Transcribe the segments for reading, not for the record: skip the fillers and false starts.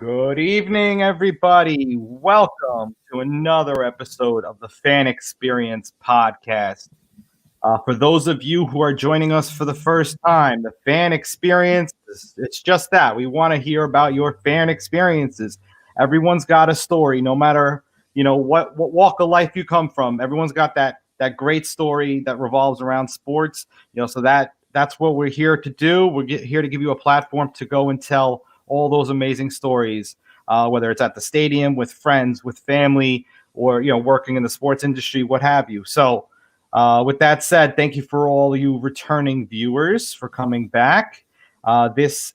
Good evening, everybody. Welcome to another episode of the Fan Experience podcast. For those of you who are joining us for the first time, the Fan Experience, it's just that. We want to hear about your fan experiences. Everyone's got a story, no matter, what walk of life you come from. Everyone's got that great story that revolves around sports. So that's what we're here to do. We're here to give you a platform to go and tell all those amazing stories, whether it's at the stadium, with friends, with family, or working in the sports industry, what have you. So with that said, thank you for all you returning viewers for coming back. This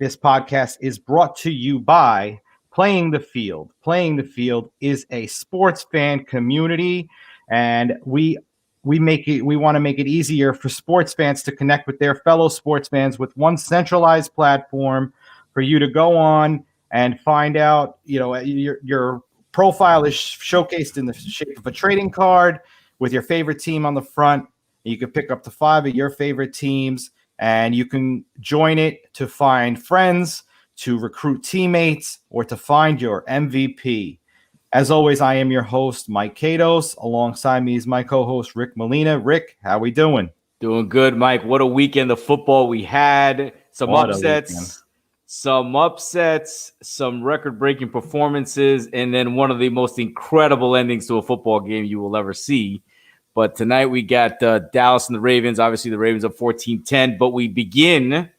podcast is brought to you by Playing the Field. Playing the Field is a sports fan community, and we want to make it easier for sports fans to connect with their fellow sports fans with one centralized platform for you to go on and find out, your profile is showcased in the shape of a trading card with your favorite team on the front. You can pick up to 5 of your favorite teams, and you can join it to find friends, to recruit teammates, or to find your MVP. As always, I am your host, Mike Kados. Alongside me is my co-host, Rick Molina. Rick, how we doing? Doing good, Mike. What a weekend of football we had. Some upsets, some record-breaking performances, and then one of the most incredible endings to a football game you will ever see. But tonight we got Dallas and the Ravens. Obviously, the Ravens up 14-10. But we begin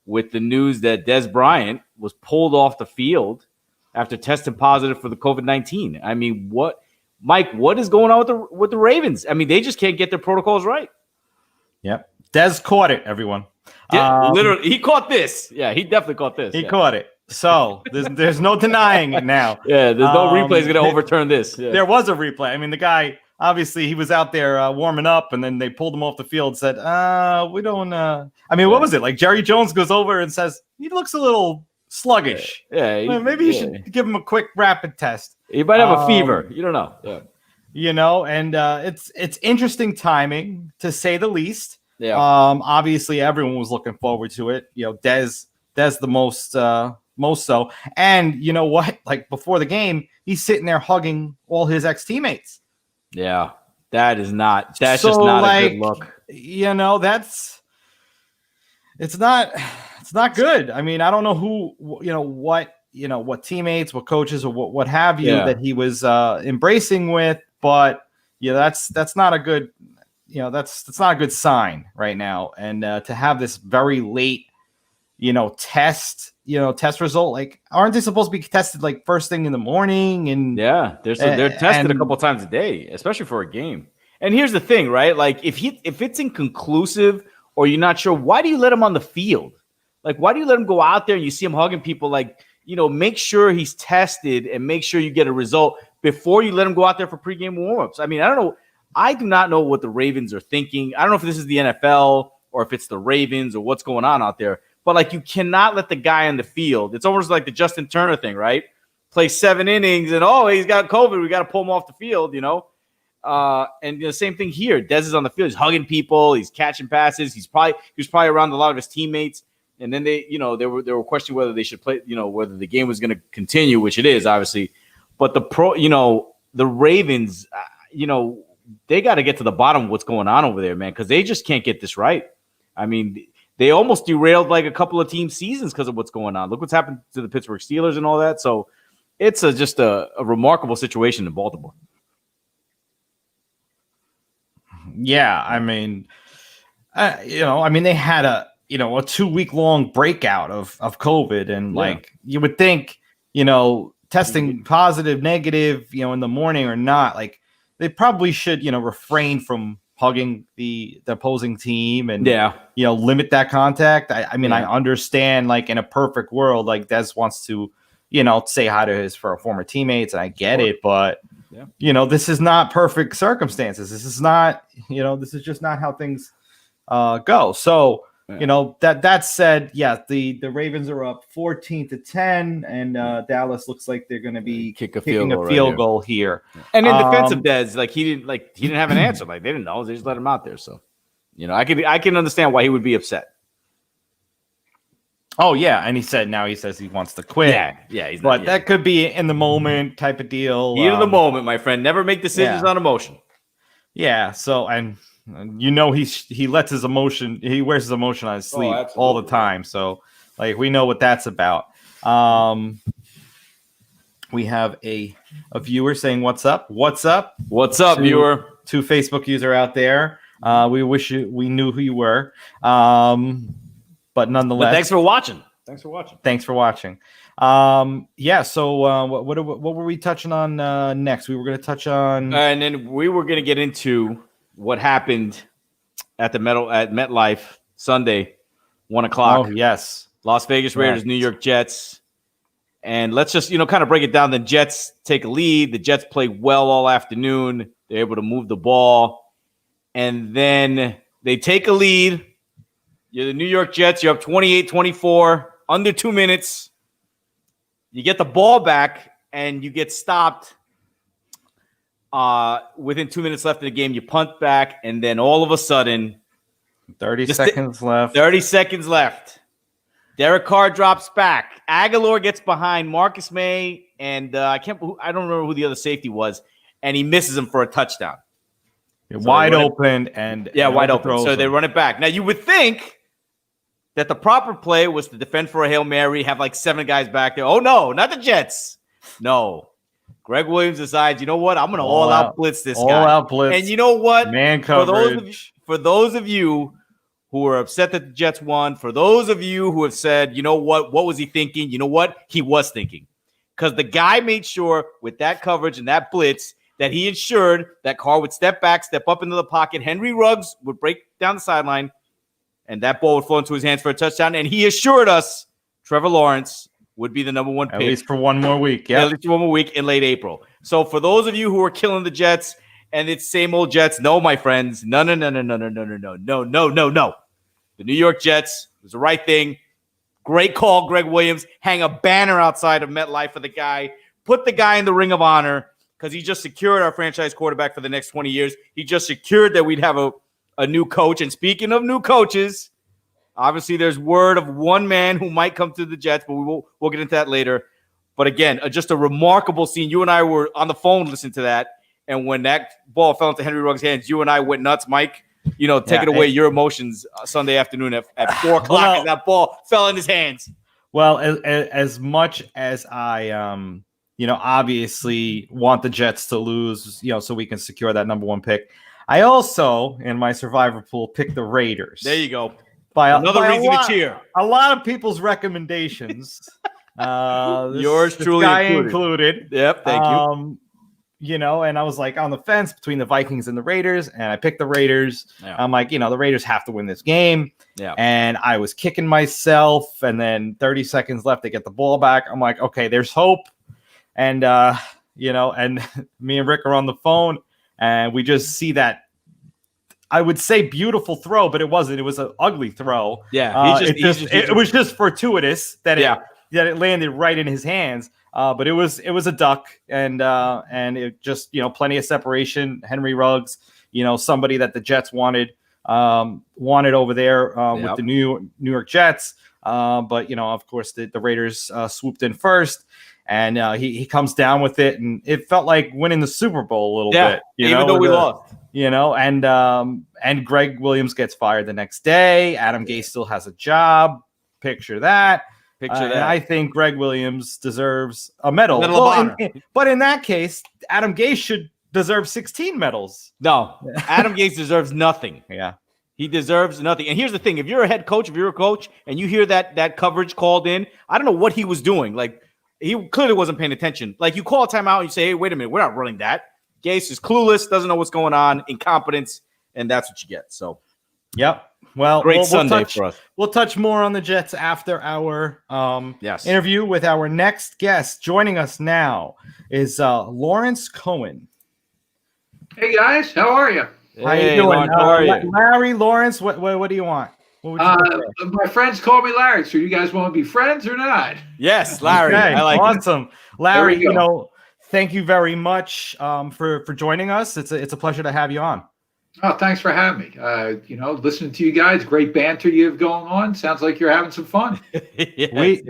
with the news that Dez Bryant was pulled off the field after testing positive for the COVID-19. I mean, what is going on with the Ravens? I mean, they just can't get their protocols right. Yep. Dez caught it, everyone. Yeah, literally, he caught this. Yeah, he definitely caught this. He caught it. So there's no denying it now. Yeah, there's no replay is going to overturn this. Yeah. There was a replay. I mean, the guy, obviously, he was out there warming up, and then they pulled him off the field, said, we don't I mean, what was it? Like, Jerry Jones goes over and says, he looks a little sluggish. Yeah. Maybe you should give him a quick rapid test. He might have a fever. You don't know. Yeah. And it's interesting timing, to say the least. Yeah. Obviously, everyone was looking forward to it. Dez the most so. And you know what? Like, before the game, he's sitting there hugging all his ex-teammates. Yeah, that's just not a good look. It's not good. I mean, I don't know what teammates, what coaches, or what have you that he was embracing with, but that's not a good, that's not a good sign right now. And to have this very late, test result, like, aren't they supposed to be tested like first thing in the morning? And yeah, they're tested a couple times a day, especially for a game. And here's the thing, right? Like, if it's inconclusive or you're not sure, why do you let him on the field? Like, why do you let him go out there and you see him hugging people? Like, make sure he's tested and make sure you get a result before you let him go out there for pregame warmups. I mean, I don't know. I do not know what the Ravens are thinking. I don't know if this is the NFL or if it's the Ravens or what's going on out there. But, like, you cannot let the guy on the field. It's almost like the Justin Turner thing, right? Play 7 innings and, he's got COVID. We got to pull him off the field, And the same thing here. Dez is on the field. He's hugging people. He's catching passes. He was probably around a lot of his teammates. And then they were questioning whether they should play, whether the game was going to continue, which it is, obviously. But the Ravens, they got to get to the bottom of what's going on over there, man, because they just can't get this right. I mean, they almost derailed like a couple of team seasons because of what's going on. Look what's happened to the Pittsburgh Steelers and all that. So it's just a remarkable situation in Baltimore. Yeah, I mean, they had a 2-week long breakout of COVID, and you would think, testing positive, negative, in the morning or not, like, they probably should, refrain from hugging the opposing team and limit that contact. I mean, I understand, like, in a perfect world, like, Dez wants to, say hi to his former teammates, and I get it, but this is not perfect circumstances. This is not, this is just not how things go. So, that said, the Ravens are up 14-10, and Dallas looks like they're going to be kicking a field goal here. And in defense of Dez, he didn't have an answer. Like, they didn't know. They just let him out there. So, I can understand why he would be upset. Oh yeah, and he says he wants to quit. Yeah. But that could be in the moment type of deal. Heat of the moment, my friend. Never make decisions on emotion. Yeah. So and he lets he wears his emotion on his sleeve all the time. So like we know what that's about. We have a viewer saying what's up? What's up? What's up, viewer? To Facebook user out there. We wish we knew who you were. But nonetheless, thanks for watching. So what were we touching on next? We were going to touch on, and then we were going to get into what happened at MetLife Sunday, 1:00. Oh yes, Las Vegas Raiders, New York Jets, and let's just kind of break it down. The Jets take a lead. The Jets play well all afternoon. They're able to move the ball, and then they take a lead. You're the New York Jets. You're up 28-24, under 2 minutes. You get the ball back, and you get stopped within 2 minutes left in the game. You punt back, and then all of a sudden, 30 seconds left. 30 seconds left. Derek Carr drops back. Aguilar gets behind Marcus May, and I don't remember who the other safety was, and he misses him for a touchdown. Wide open. So they run it back. Now, you would think that the proper play was to defend for a Hail Mary, have like 7 guys back there. Oh, no, not the Jets. No. Greg Williams decides, you know what? I'm going to all-out blitz this guy. All-out blitz. And you know what? Man coverage. For those of you who are upset that the Jets won, for those of you who have said, you know what was he thinking? You know what? He was thinking. Because the guy made sure with that coverage and that blitz that he ensured that Carr would step back, step up into the pocket. Henry Ruggs would break down the sideline, and that ball would flow into his hands for a touchdown. And he assured us Trevor Lawrence would be the number 1 pick. At least for one more week. Yeah. At least for one more week in late April. So for those of you who are killing the Jets and it's same old Jets, no, my friends. No. The New York Jets was the right thing. Great call, Greg Williams. Hang a banner outside of MetLife for the guy. Put the guy in the Ring of Honor because he just secured our franchise quarterback for the next 20 years. He just secured that we'd have a new coach. And speaking of new coaches, obviously there's word of one man who might come to the Jets, but we'll get into that later. But again, just a remarkable scene. You and I were on the phone listening to that. And when that ball fell into Henry Ruggs' hands, you and I went nuts, Mike. Take it away, your emotions Sunday afternoon at 4 o'clock as that ball fell in his hands. Well, as much as I, obviously want the Jets to lose, so we can secure that number 1 pick, I also, in my survivor pool, picked the Raiders. There you go. Another reason to cheer. A lot of people's recommendations. Yours truly included. Yep, thank you. And I was like on the fence between the Vikings and the Raiders, and I picked the Raiders. Yeah. I'm like, the Raiders have to win this game. Yeah. And I was kicking myself, and then 30 seconds left, they get the ball back. I'm like, okay, there's hope. And, and me and Rick are on the phone, and we just see that, I would say beautiful throw, but it wasn't. It was an ugly throw. Yeah. It was just fortuitous that it landed right in his hands. But it was a duck, and it just plenty of separation. Henry Ruggs, somebody that the Jets wanted over there with the New York Jets. But of course the Raiders swooped in first, and he comes down with it, and it felt like winning the Super Bowl a little bit. Even though we lost. And Greg Williams gets fired the next day. Adam Gase still has a job. Picture that. And I think Greg Williams deserves a medal. Medal of Honor. But in that case, Adam Gase should deserve 16 medals. No, Adam Gase deserves nothing. Yeah. He deserves nothing. And here's the thing. If you're a head coach, if you're a coach, and you hear that coverage called in, I don't know what he was doing. Like, he clearly wasn't paying attention. Like, you call a timeout and you say, hey, wait a minute, we're not running that. Gase is clueless, doesn't know what's going on, incompetence, and that's what you get. So, yep. Well, great Sunday for us. We'll touch more on the Jets after our interview with our next guest. Joining us now is Lawrence Cohen. Hey guys, how are you? How you doing? Lawrence, how are you? Larry, Lawrence, what do you want? What would you my friends call me Larry, so you guys want to be friends or not? Yes, Larry. Okay, I like awesome. Larry, thank you very much for joining us. It's a pleasure to have you on. Oh, thanks for having me. Listening to you guys, great banter you have going on. Sounds like you're having some fun. Yes.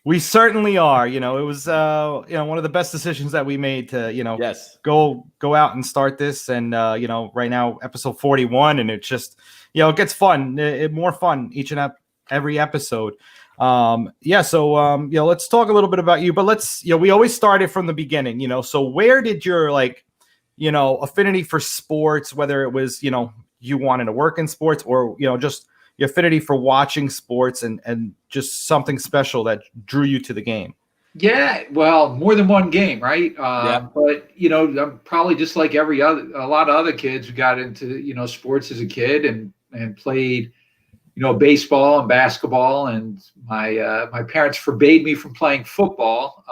We certainly are. It was one of the best decisions that we made to Yes. go out and start this, and right now episode 41, and it just it gets fun, more fun each and every episode. So let's talk a little bit about you, but let's we always started from the beginning. So where did your affinity for sports, whether it was you wanted to work in sports, or just your affinity for watching sports and just something special that drew you to the game? Yeah, well, more than one game, right? Yeah. But I'm probably just like a lot of other kids who got into sports as a kid and played baseball and basketball. And my parents forbade me from playing football.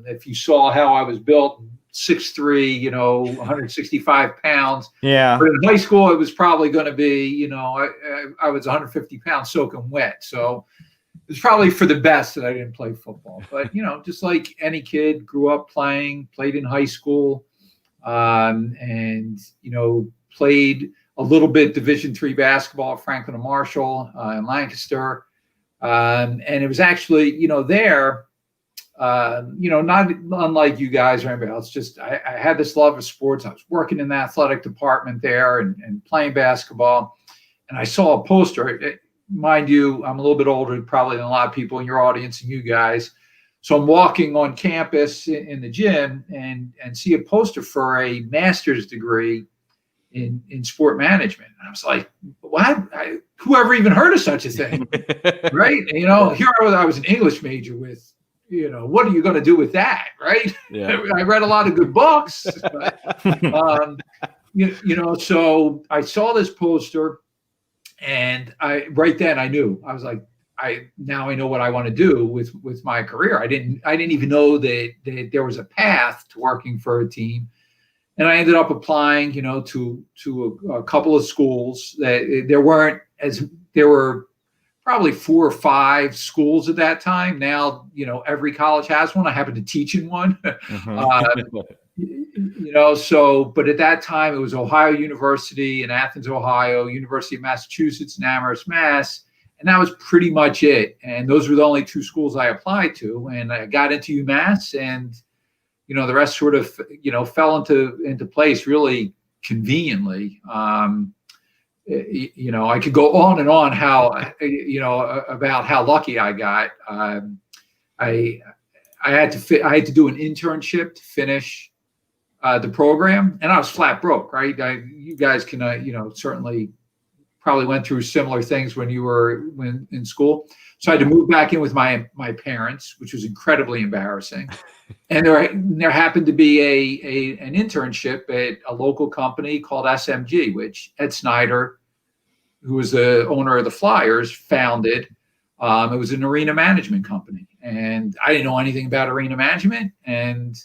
If you saw how I was built, 6'3", 165 pounds. Yeah. But in high school, it was probably going to be, I was 150 pounds soaking wet. So it was probably for the best that I didn't play football. But, just like any kid, grew up played in high school, and played a little bit Division III basketball at Franklin and Marshall in Lancaster. And it was actually, there, not unlike you guys or anybody else, just I had this love of sports. I was working in the athletic department there and playing basketball. And I saw a poster. Mind you, I'm a little bit older probably than a lot of people in your audience and you guys. So I'm walking on campus in the gym and see a poster for a master's degree in sport management. And I was like, what? Whoever even heard of such a thing? Right? And, here I was an English major with, what are you going to do with that? Right. Yeah. I read a lot of good books, but, so I saw this poster and right then I knew. I was like, now I know what I want to do with my career. I didn't even know that there was a path to working for a team. And I ended up applying, to a couple of schools that there were probably 4 or 5 schools at that time. Now, every college has one. I happen to teach in one. But at that time it was Ohio University in Athens, Ohio, University of Massachusetts in Amherst, Mass. And that was pretty much it. And those were the only 2 schools I applied to. And I got into UMass, and, the rest sort of, fell into place really conveniently. I could go on and on about how lucky I got. I had to do an internship to finish the program, and I was flat broke, right? You guys can, certainly probably went through similar things when you were in school. So I had to move back in with my parents, which was incredibly embarrassing. And there happened to be an internship at a local company called SMG, which Ed Snyder, who was the owner of the Flyers, founded. It was an arena management company, and I didn't know anything about arena management, and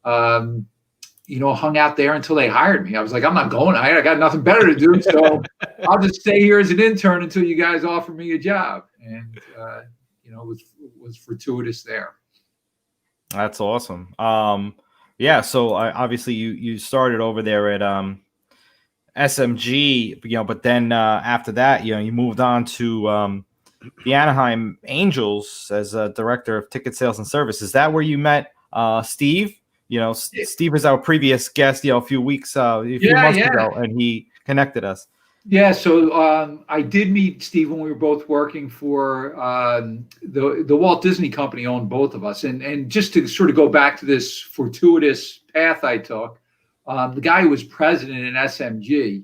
hung out there until they hired me. I was like, I'm not going. I got nothing better to do, so I'll just stay here as an intern until you guys offer me a job. And it was fortuitous there. That's awesome. So obviously you started over there at SMG, but then after that, you moved on to the Anaheim Angels as a director of ticket sales and service. Is that where you met Steve? Steve was our previous guest, a few months ago, and he connected us. Yeah, so I did meet Steve when we were both working for the Walt Disney Company. Owned both of us, and just to sort of go back to this fortuitous path I took, the guy who was president in SMG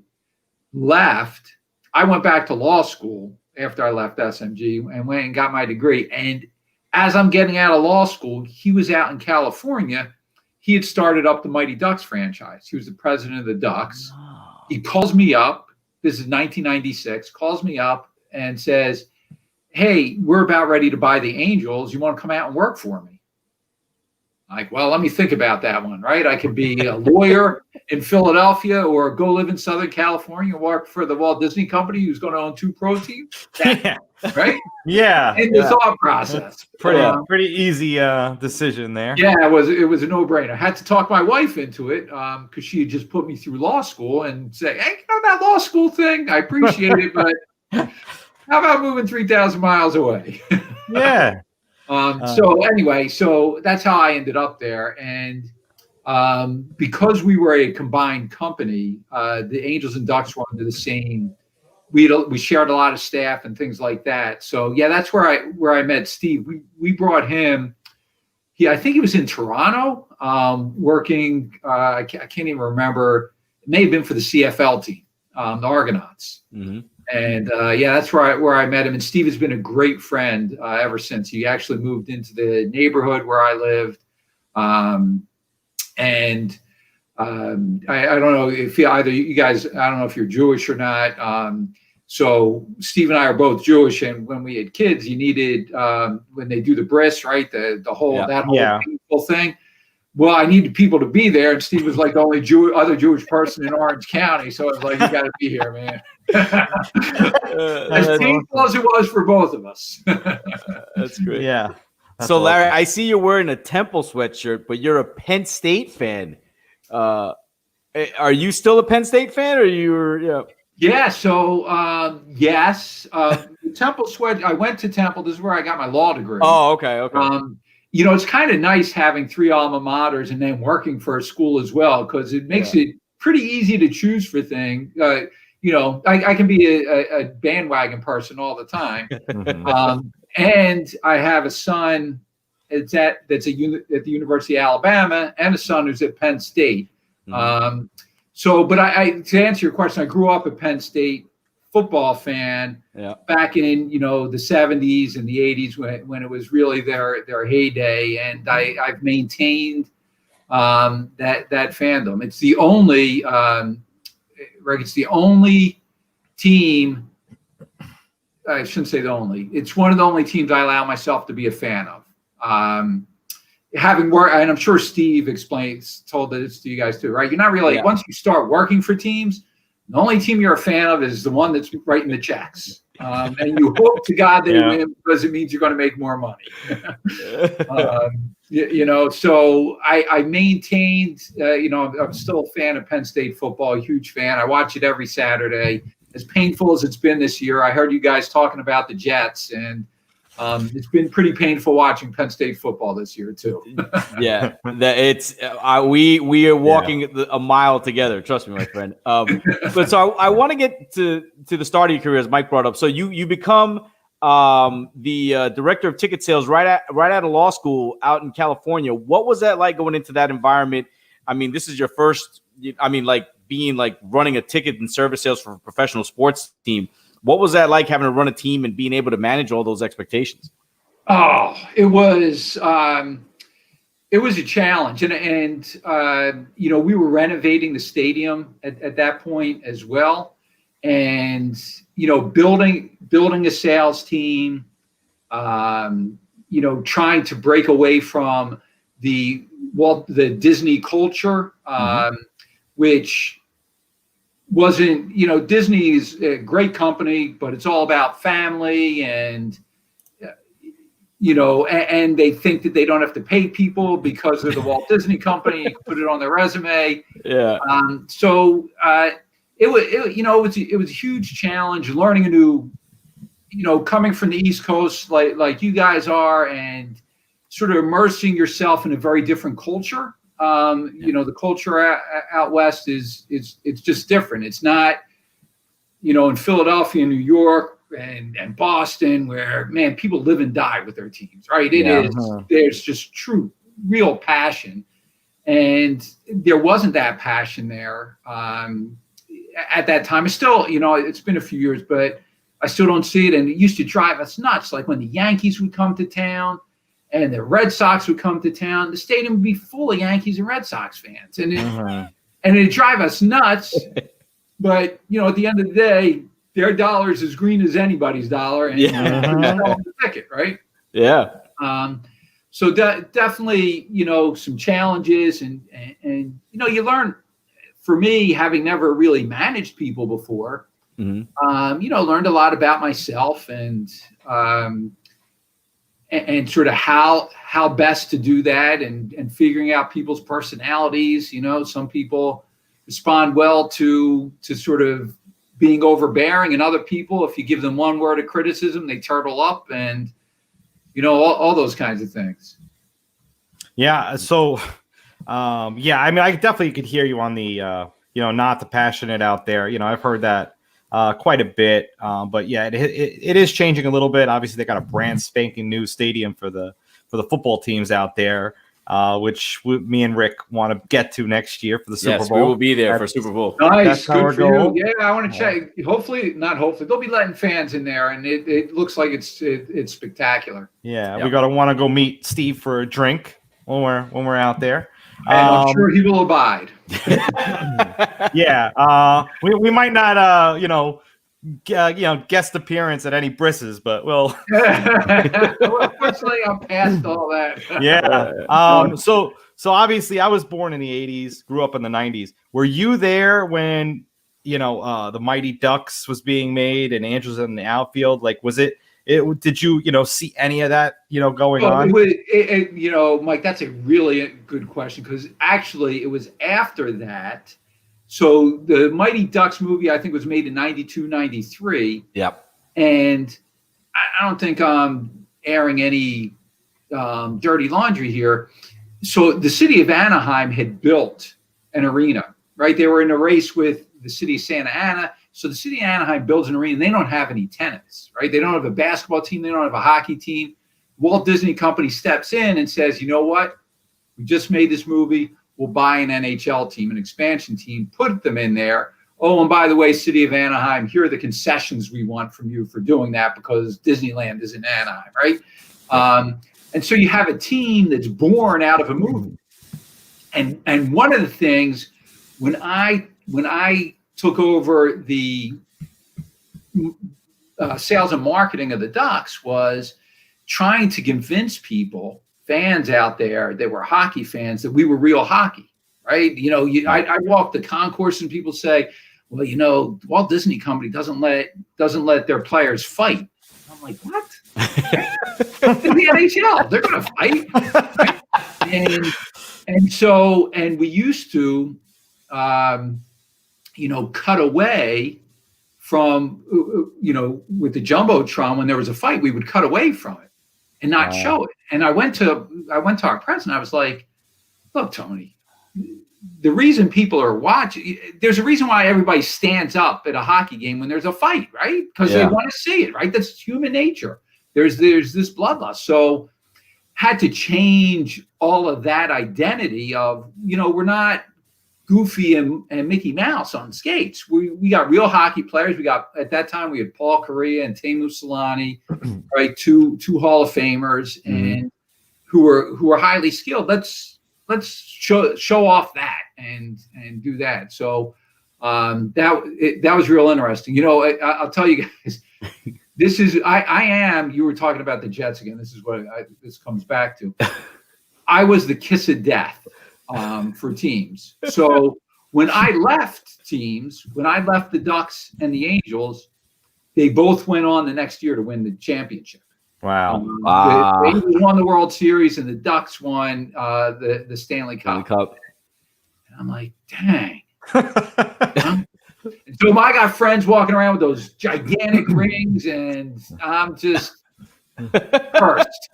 left. I went back to law school after I left SMG and went and got my degree. And as I'm getting out of law school, he was out in California. He had started up the Mighty Ducks franchise. He was the president of the Ducks. Oh. He calls me up. This is 1996. Calls me up and says, "Hey, we're about ready to buy the Angels. You want to come out and work for me?" Like, well, let me think about that one, right? I could be a lawyer in Philadelphia or go live in Southern California and work for the Walt Disney Company who's going to own 2 pro teams. Right? Yeah. In the thought process. Pretty easy decision there. Yeah, it was a no-brainer. I had to talk my wife into it because she had just put me through law school and say, hey, that law school thing, I appreciate it, but how about moving 3,000 miles away? Yeah. So anyway, so that's how I ended up there. And because we were a combined company, the Angels and Ducks were under the same. We shared a lot of staff and things like that. So yeah, that's where I met Steve. We brought him. I think he was in Toronto, working. I can't even remember. It may have been for the CFL team, the Argonauts. Mm-hmm. And that's where I met him. And Steve has been a great friend ever since. He actually moved into the neighborhood where I lived. I don't know if either you guys, I don't know if you're Jewish or not. So Steve and I are both Jewish, and when we had kids, you needed when they do the bris, right? The whole painful thing. Well, I needed people to be there, and Steve was like the only other Jewish person in Orange County, so I was like, "You got to be here, man." As painful as it was for both of us. That's great. Yeah. So, Larry, I see you're wearing a Temple sweatshirt, but you're a Penn State fan. Are you still a Penn State fan, or you? Yeah. So, yes. Temple sweat. I went to Temple. This is where I got my law degree. Oh, okay. It's kind of nice having 3 alma maters and then working for a school as well, because it makes it pretty easy to choose for things. I can be a bandwagon person all the time. And I have a son that's at the University of Alabama and a son who's at Penn State. Mm-hmm. But to answer your question, I grew up a Penn State football fan back in the 70s and the 80s when it was really their heyday, and I've maintained that fandom. It's the only it's the only team. I shouldn't say the only. It's one of the only teams I allow myself to be a fan of. Having worked, and I'm sure Steve told this to you guys too, right? You're not really once you start working for teams, the only team you're a fan of is the one that's writing the checks, and you hope to God they win because it means you're going to make more money. So I maintained. I'm still a fan of Penn State football, a huge fan. I watch it every Saturday. As painful as it's been this year, I heard you guys talking about the Jets, and it's been pretty painful watching Penn State football this year too. We are walking a mile together. Trust me, my friend. But so I want to get to the start of your career, as Mike brought up. So you become the director of ticket sales right out of law school out in California. What was that like going into that environment? I mean, this is your first. Being running a ticket and service sales for a professional sports team. What was that like, having to run a team and being able to manage all those expectations? Oh, it was a challenge, and we were renovating the stadium at that point as well, and building a sales team, trying to break away from the Disney culture. Which wasn't, Disney is a great company, but it's all about family and, and they think that they don't have to pay people because they're the Walt Disney Company. You can put it on their resume. Yeah. It was a huge challenge learning a new, coming from the East Coast like you guys are, and sort of immersing yourself in a very different culture. The culture out west is just different. It's not, in Philadelphia, New York, and Boston, where people live and die with their teams, right? There's just real passion, and there wasn't that passion there at that time. It's still, it's been a few years, but I still don't see it. And it used to drive us nuts, like when the Yankees would come to town and the Red Sox would come to town, the stadium would be full of Yankees and Red Sox fans. And it'd drive us nuts. But, at the end of the day, their dollar is as green as anybody's dollar. And the ticket, right? Yeah. So definitely, some challenges and you learn. For me, having never really managed people before, learned a lot about myself and sort of how best to do that and figuring out people's personalities. Some people respond well to sort of being overbearing, and other people, if you give them one word of criticism, they turtle up, and all those kinds of things. Yeah. So, I mean, I definitely could hear you on the, not the passionate out there. I've heard that quite a bit. But yeah, it is changing a little bit. Obviously, they got a brand spanking new stadium for the football teams out there, which me and Rick want to get to next year for the Super Bowl. Yes, we will be there for Super Bowl. Nice, good for you. Yeah, I want to check. Hopefully, they'll be letting fans in there, and it looks like it's spectacular. Yeah, we want to go meet Steve for a drink when we're out there. And I'm sure he will abide. Yeah, we might not, guest appearance at any brisses, but we'll. Well, fortunately, I'm past all that. Yeah. So obviously, I was born in the '80s, grew up in the '90s. Were you there when the Mighty Ducks was being made and Andrews in the outfield? Like, was it? Did you see any of that going on? Mike, that's a really good question, because actually it was after that. So the Mighty Ducks movie, I think, was made in 92, 93. Yep. And I don't think I'm airing any dirty laundry here. So the city of Anaheim had built an arena, right? They were in a race with the city of Santa Ana. So the city of Anaheim builds an arena, and they don't have any tenants, right? They don't have a basketball team. They don't have a hockey team. Walt Disney Company steps in and says, you know what? We just made this movie. We'll buy an NHL team, an expansion team, put them in there. Oh, and by the way, city of Anaheim, here are the concessions we want from you for doing that, because Disneyland is in Anaheim, right? And so you have a team that's born out of a movie. And one of the things, when I took over the sales and marketing of the Ducks, was trying to convince people, fans out there that were hockey fans, that we were real hockey, right? I walk the concourse and people say, well, Walt Disney Company doesn't let their players fight. I'm like, what? In the NHL, they're going to fight. Right? And we used to, cut away from, with the Jumbotron, when there was a fight, we would cut away from it and not show it. And I went to our president. I was like, look, Tony, the reason people are watching, there's a reason why everybody stands up at a hockey game when there's a fight, right? Because they want to see it, right? That's human nature. There's this bloodlust. So had to change all of that identity of, we're not Goofy and Mickey Mouse on skates. We got real hockey players. At that time we had Paul Correa and Teemu Selanne, right? Two Hall of Famers, and who were highly skilled. Let's show off that and do that. So that was real interesting. I'll tell you guys, this is I am. You were talking about the Jets again. This is what this comes back to. I was the kiss of death for teams. So when I left teams, when I left the Ducks and the Angels, they both went on the next year to win the championship. Wow. The Angels won the World Series and the Ducks won the Stanley Cup. And I'm like, dang. And so I got friends walking around with those gigantic rings, and I'm just cursed.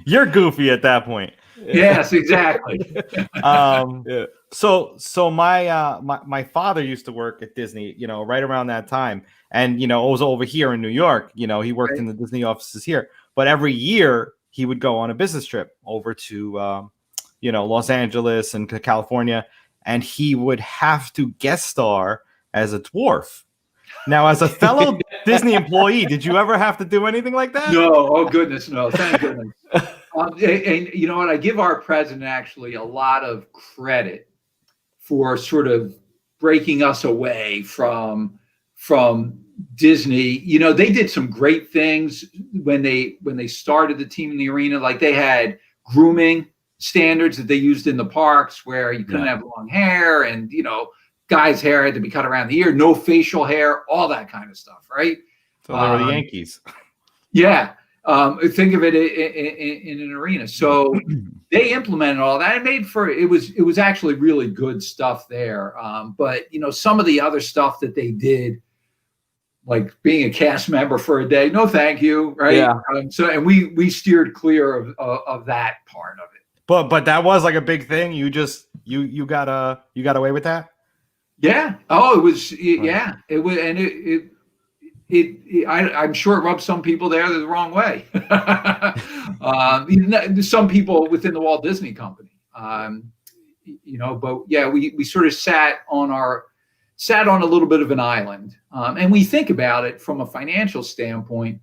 You're goofy at that point. Yes, exactly. So my father used to work at Disney, right around that time. And, it was over here in New York. He worked in the Disney offices here. But every year he would go on a business trip over to, Los Angeles and to California. And he would have to guest star as a dwarf. Now, as a fellow Disney employee, did you ever have to do anything like that? No. Oh, goodness, no. Thank goodness. And you know what? I give our president actually a lot of credit for sort of breaking us away from Disney. They did some great things when they started the team in the arena. Like they had grooming standards that they used in the parks, where you couldn't have long hair, and guys' hair had to be cut around the ear, no facial hair, all that kind of stuff, right? So they were the Yankees. Yeah. Think of it in an arena. So they implemented all that and it was actually really good stuff there. But some of the other stuff that they did, like being a cast member for a day, no thank you, right? Yeah. And we steered clear of that part of it. But that was like a big thing. You got away with that? Yeah. Oh, it was. Yeah. It was, and I'm sure it rubbed some people there the wrong way. Some people within the Walt Disney Company, but yeah, we sort of sat on a little bit of an island. And we think about it from a financial standpoint,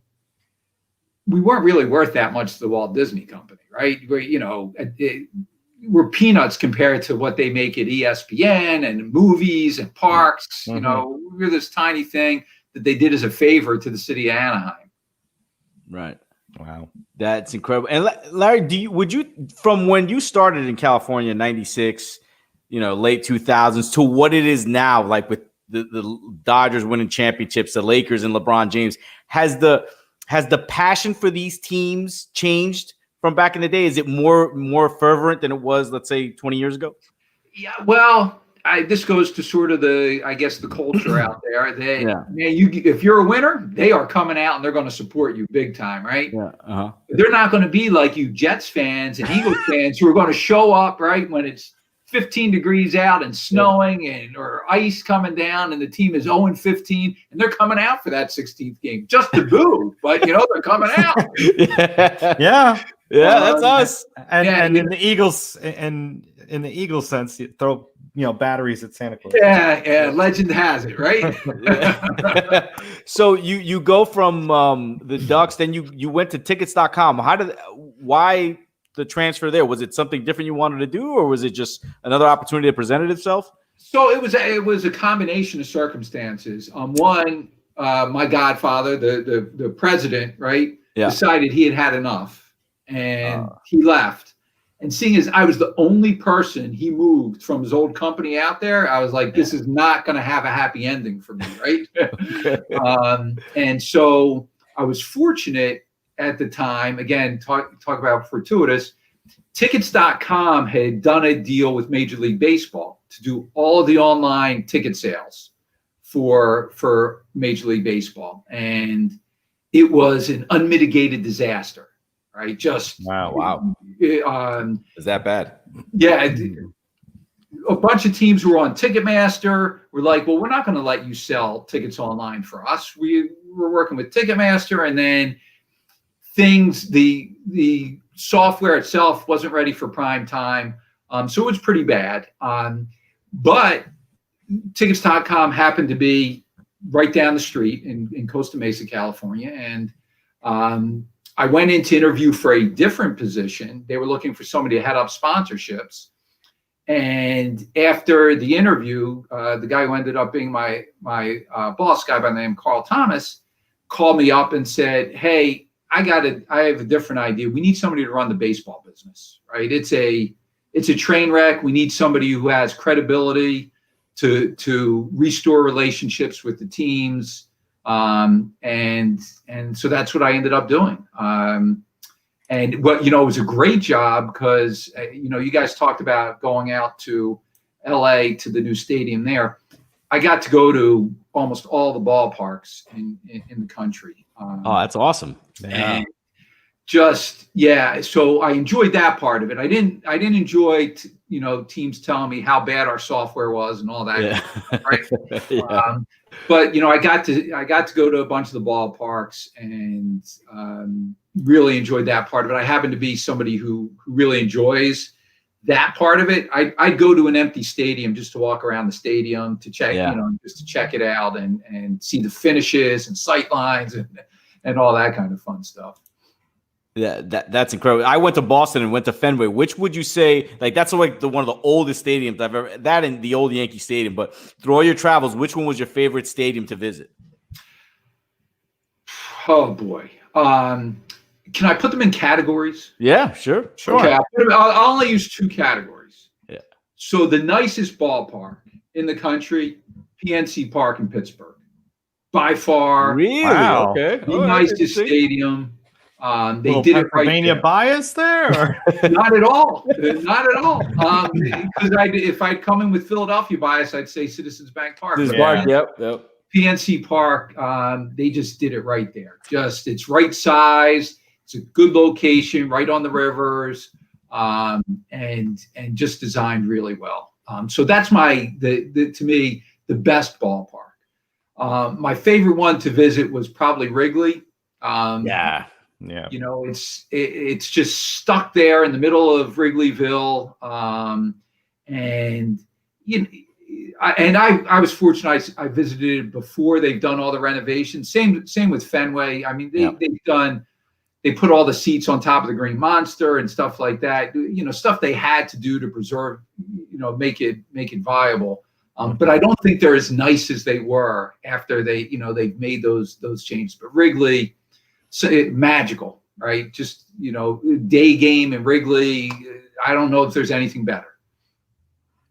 we weren't really worth that much to the Walt Disney Company, right? We're peanuts compared to what they make at ESPN and movies and parks. Mm-hmm. We're this tiny thing that they did as a favor to the city of Anaheim. Right. Wow. That's incredible. And Larry, would you, from when you started in California in 96, late 2000s to what it is now, like with the Dodgers winning championships, the Lakers and LeBron James, has the passion for these teams changed from back in the day? Is it more fervent than it was, let's say, 20 years ago? Yeah, well, this goes to sort of the culture out there. If you're a winner, they are coming out and they're going to support you big time, right? Yeah. Uh-huh. They're not going to be like you Jets fans and Eagles fans who are going to show up right when it's 15 degrees out and snowing or ice coming down and the team is 0-15 and they're coming out for that 16th game just to boo, but they're coming out. Yeah, that's us. And in the Eagles sense, you throw batteries at Santa Claus. Yeah, legend has it, right? So you go from the Ducks, then you went to Tickets.com. Why the transfer there? Was it something different you wanted to do, or was it just another opportunity that presented itself? So it was a combination of circumstances. One, my godfather, the president, right, decided he had enough, and he left. And seeing as I was the only person he moved from his old company out there, I was like, this is not going to have a happy ending for me, right? And so I was fortunate at the time, again, talk about fortuitous, Tickets.com had done a deal with Major League Baseball to do all of the online ticket sales for Major League Baseball. And it was an unmitigated disaster, right? Just wow. Is that bad? Yeah. A bunch of teams who were on Ticketmaster were like, well, we're not going to let you sell tickets online for us. We're working with Ticketmaster, and then the software itself wasn't ready for prime time. So it was pretty bad. But Tickets.com happened to be right down the street in Costa Mesa, California. And I went in to interview for a different position. They were looking for somebody to head up sponsorships. And after the interview, the guy who ended up being my boss, guy by the name of Carl Thomas, called me up and said, hey, I have a different idea. We need somebody to run the baseball business, right? It's a train wreck. We need somebody who has credibility to restore relationships with the teams. And so that's what I ended up doing. And what, it was a great job because, you guys talked about going out to LA to the new stadium there. I got to go to almost all the ballparks in the country. That's awesome. Yeah. So I enjoyed that part of it. I didn't enjoy, teams telling me how bad our software was and all that. Yeah. Stuff, right? But I got to go to a bunch of the ballparks and really enjoyed that part of it. I happen to be somebody who really enjoys that part of it. I'd go to an empty stadium just to walk around the stadium to check, just to check it out and see the finishes and sight lines and all that kind of fun stuff. Yeah, that's incredible. I went to Boston and went to Fenway. Which would you say, like, that's like one of the oldest stadiums I've ever, that and the old Yankee Stadium, but through all your travels, which one was your favorite stadium to visit? Oh boy. Can I put them in categories? Yeah, sure. Okay, I'll only use 2 categories. Yeah. So the nicest ballpark in the country, PNC Park in Pittsburgh. By far, Really? Wow. Okay. the nicest stadium. They did it right Pennsylvania there. bias there? Or? Not at all. Not at all. Because if I'd come in with Philadelphia bias, I'd say Citizens Bank Park. Yep. PNC Park, they just did it right there. It's right sized. It's a good location, right on the rivers, and just designed really well. So that's to me the best ballpark. My favorite one to visit was probably Wrigley. Yeah. You know, it's just stuck there in the middle of Wrigleyville, and I was fortunate. I visited before they've done all the renovations. Same with Fenway. I mean, they put all the seats on top of the Green Monster and stuff like that. You know, stuff they had to do to preserve, make it viable. But I don't think they're as nice as they were after they've made those changes. But Wrigley. Magical, right? Just, day game in Wrigley. I don't know if there's anything better.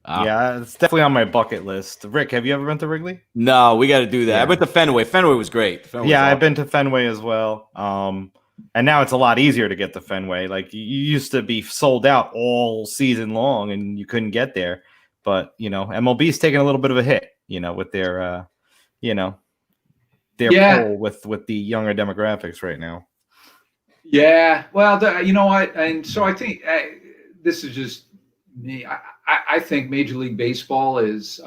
Yeah, it's definitely on my bucket list. Rick, have you ever been to Wrigley? No, we got to do that. Yeah. I went to Fenway. Fenway was great. I've been to Fenway as well. And now it's a lot easier to get to Fenway. Like, you used to be sold out all season long and you couldn't get there. But, MLB's taking a little bit of a hit, with their, pull with the younger demographics right now. Yeah, well, you know what, and so I think this is just me. I think Major League Baseball is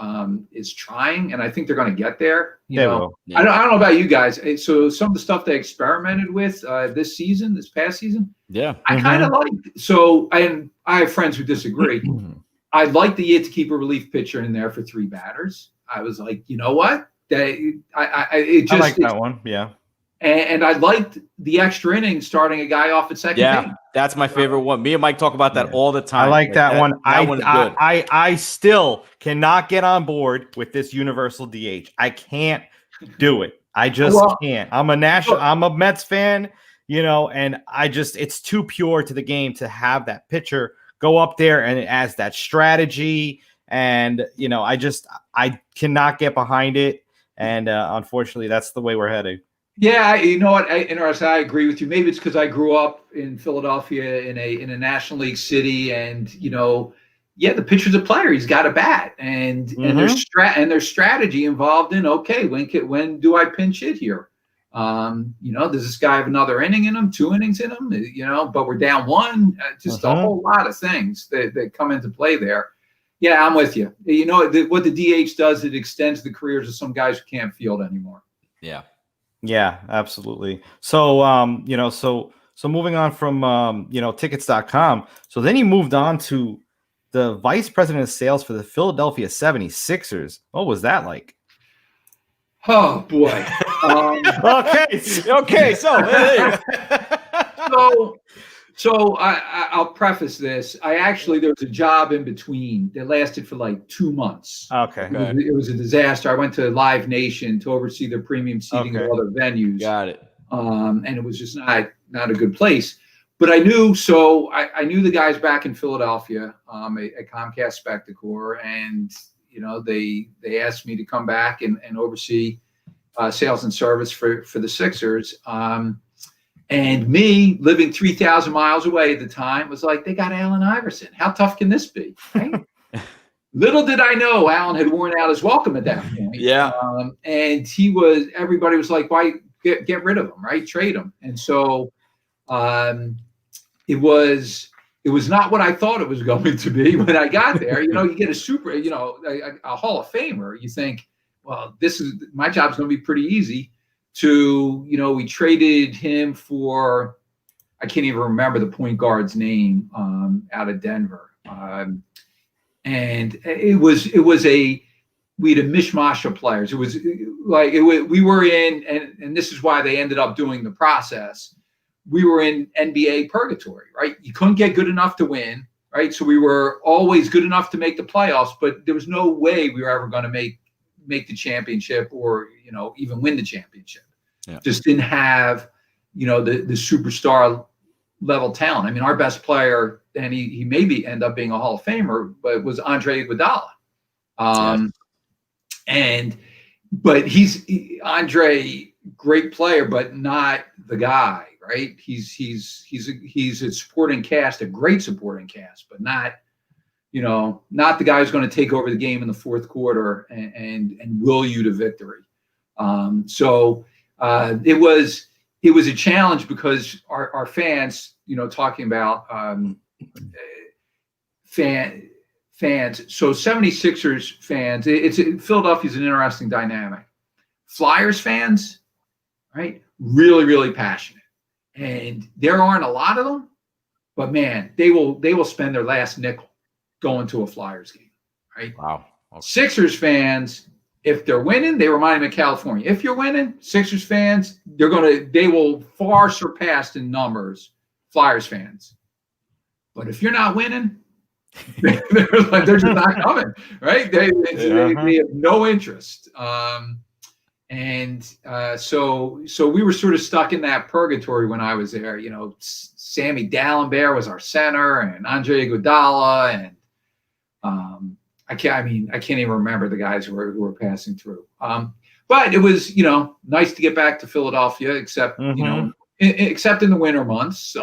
trying, and I think they're going to get there. They will. Yeah. I don't know about you guys. So some of the stuff they experimented with this past season, I kind of like. So, and I have friends who disagree. I like the year to keep a relief pitcher in there for 3 batters. I was like, you know what? I like that one, yeah. And I liked the extra inning starting a guy off at second base. That's my favorite one. Me and Mike talk about that all the time. I like that one. That one's good. I still cannot get on board with this universal DH. I can't do it. I just can't. I'm a Mets fan, and it's too pure to the game to have that pitcher go up there and it adds that strategy. And, I cannot get behind it. And unfortunately, that's the way we're heading. Yeah, you know what? Interesting. I agree with you. Maybe it's because I grew up in Philadelphia in a National League city, and the pitcher's a player. He's got a bat, and there's strategy involved in. Okay, when do I pinch hit here? Does this guy have another inning in him? 2 innings in him? But we're down 1. Just a whole lot of things that come into play there. Yeah, I'm with you. What the DH does, it extends the careers of some guys who can't field anymore. Yeah. Yeah, absolutely. So, so moving on from, tickets.com. So then he moved on to the vice president of sales for the Philadelphia 76ers. What was that like? Oh, boy. Okay. So I'll preface this. There was a job in between that lasted for like 2 months. Okay. It was a disaster. I went to Live Nation to oversee their premium seating of other venues. Got it. And it was just not a good place. But I knew the guys back in Philadelphia at Comcast Spectacor, and they asked me to come back and oversee sales and service for the Sixers. And me, living 3,000 miles away at the time, was like, they got Allen Iverson. How tough can this be? Right? Little did I know Allen had worn out his welcome at that point. Yeah. And everybody was like, why get rid of him, right? Trade him. And so it was not what I thought it was going to be when I got there. You get a Hall of Famer. You think, well, my job's going to be pretty easy. We traded him for, I can't even remember the point guard's name out of Denver. And we had a mishmash of players. It was like, we were in, and this is why they ended up doing the process. We were in NBA purgatory, right? You couldn't get good enough to win, right? So we were always good enough to make the playoffs, but there was no way we were ever going to make the championship or, even win the championship. Yeah. Just didn't have, the superstar level talent. I mean, our best player, and he maybe end up being a Hall of Famer, but was Andre Iguodala. But Andre, great player, but not the guy, right? He's a supporting cast, a great supporting cast, but not the guy who's going to take over the game in the fourth quarter and will you to victory. So it was a challenge because our fans, talking about fans. So 76ers fans, Philadelphia's an interesting dynamic. Flyers fans, right? Really, really passionate. And there aren't a lot of them, but man, they will spend their last nickel going to a Flyers game, right? Wow. Okay. Sixers fans, if they're winning, they remind me of California. If you're winning, Sixers fans, they will far surpass in numbers Flyers fans. But if you're not winning, they're just not coming, right? They have no interest. So we were sort of stuck in that purgatory when I was there. Sammy Dallenberg was our center, and Andre Iguodala, and I can't even remember the guys who were passing through. But it was nice to get back to Philadelphia, except except in the winter months.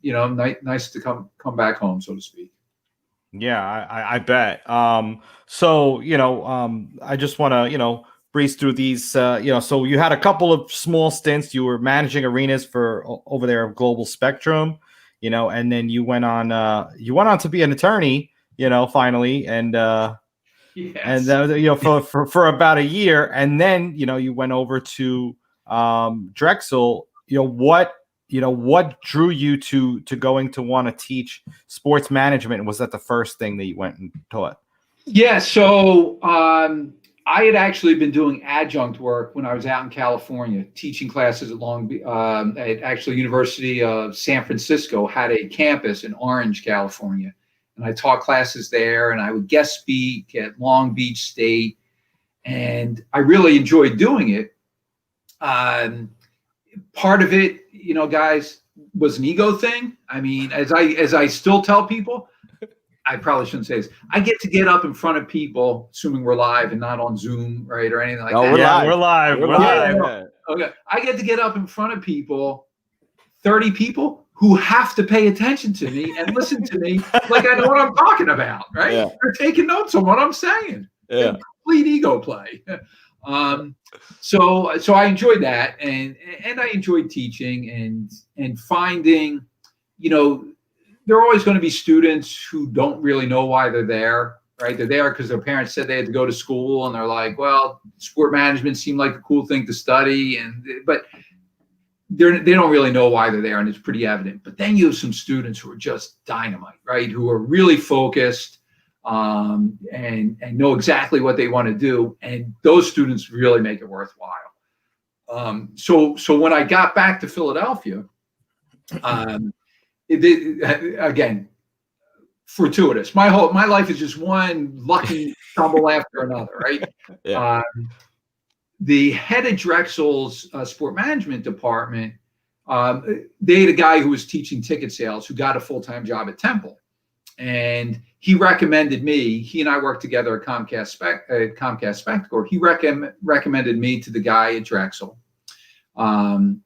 Nice to come back home, so to speak. Yeah, I bet. So I just want to breeze through these. So you had a couple of small stints. You were managing arenas for over there of Global Spectrum, and then you went on to be an attorney, finally, and for about a year, and then you went over to Drexel. What drew you to going to want to teach sports management? Was that the first thing that you went and taught? Yeah. So I had actually been doing adjunct work when I was out in California, teaching classes at actually University of San Francisco had a campus in Orange, California. And I taught classes there, and I would guest speak at Long Beach State. And I really enjoyed doing it. Part of it, guys, was an ego thing. I mean, as I still tell people, I probably shouldn't say this. I get to get up in front of people, assuming we're live and not on Zoom, right, or anything like that. We're live. Okay. I get to get up in front of people, 30 people who have to pay attention to me and listen to me like I know what I'm talking about, right? Yeah. They're taking notes on what I'm saying. Yeah. Complete ego play. So I enjoyed that, and I enjoyed teaching and finding, there are always going to be students who don't really know why they're there, right? They're there because their parents said they had to go to school, and they're like, well, sport management seemed like a cool thing to study, but they don't really know why they're there, and it's pretty evident. But then you have some students who are just dynamite, right? Who are really focused. And know exactly what they want to do, and those students really make it worthwhile. So when I got back to Philadelphia, again, fortuitous. My life is just one lucky stumble after another, right? Yeah. The head of Drexel's sport management department, they had a guy who was teaching ticket sales who got a full-time job at Temple. And he recommended me. He and I worked together at Comcast Spectacor. He recommended me to the guy at Drexel. And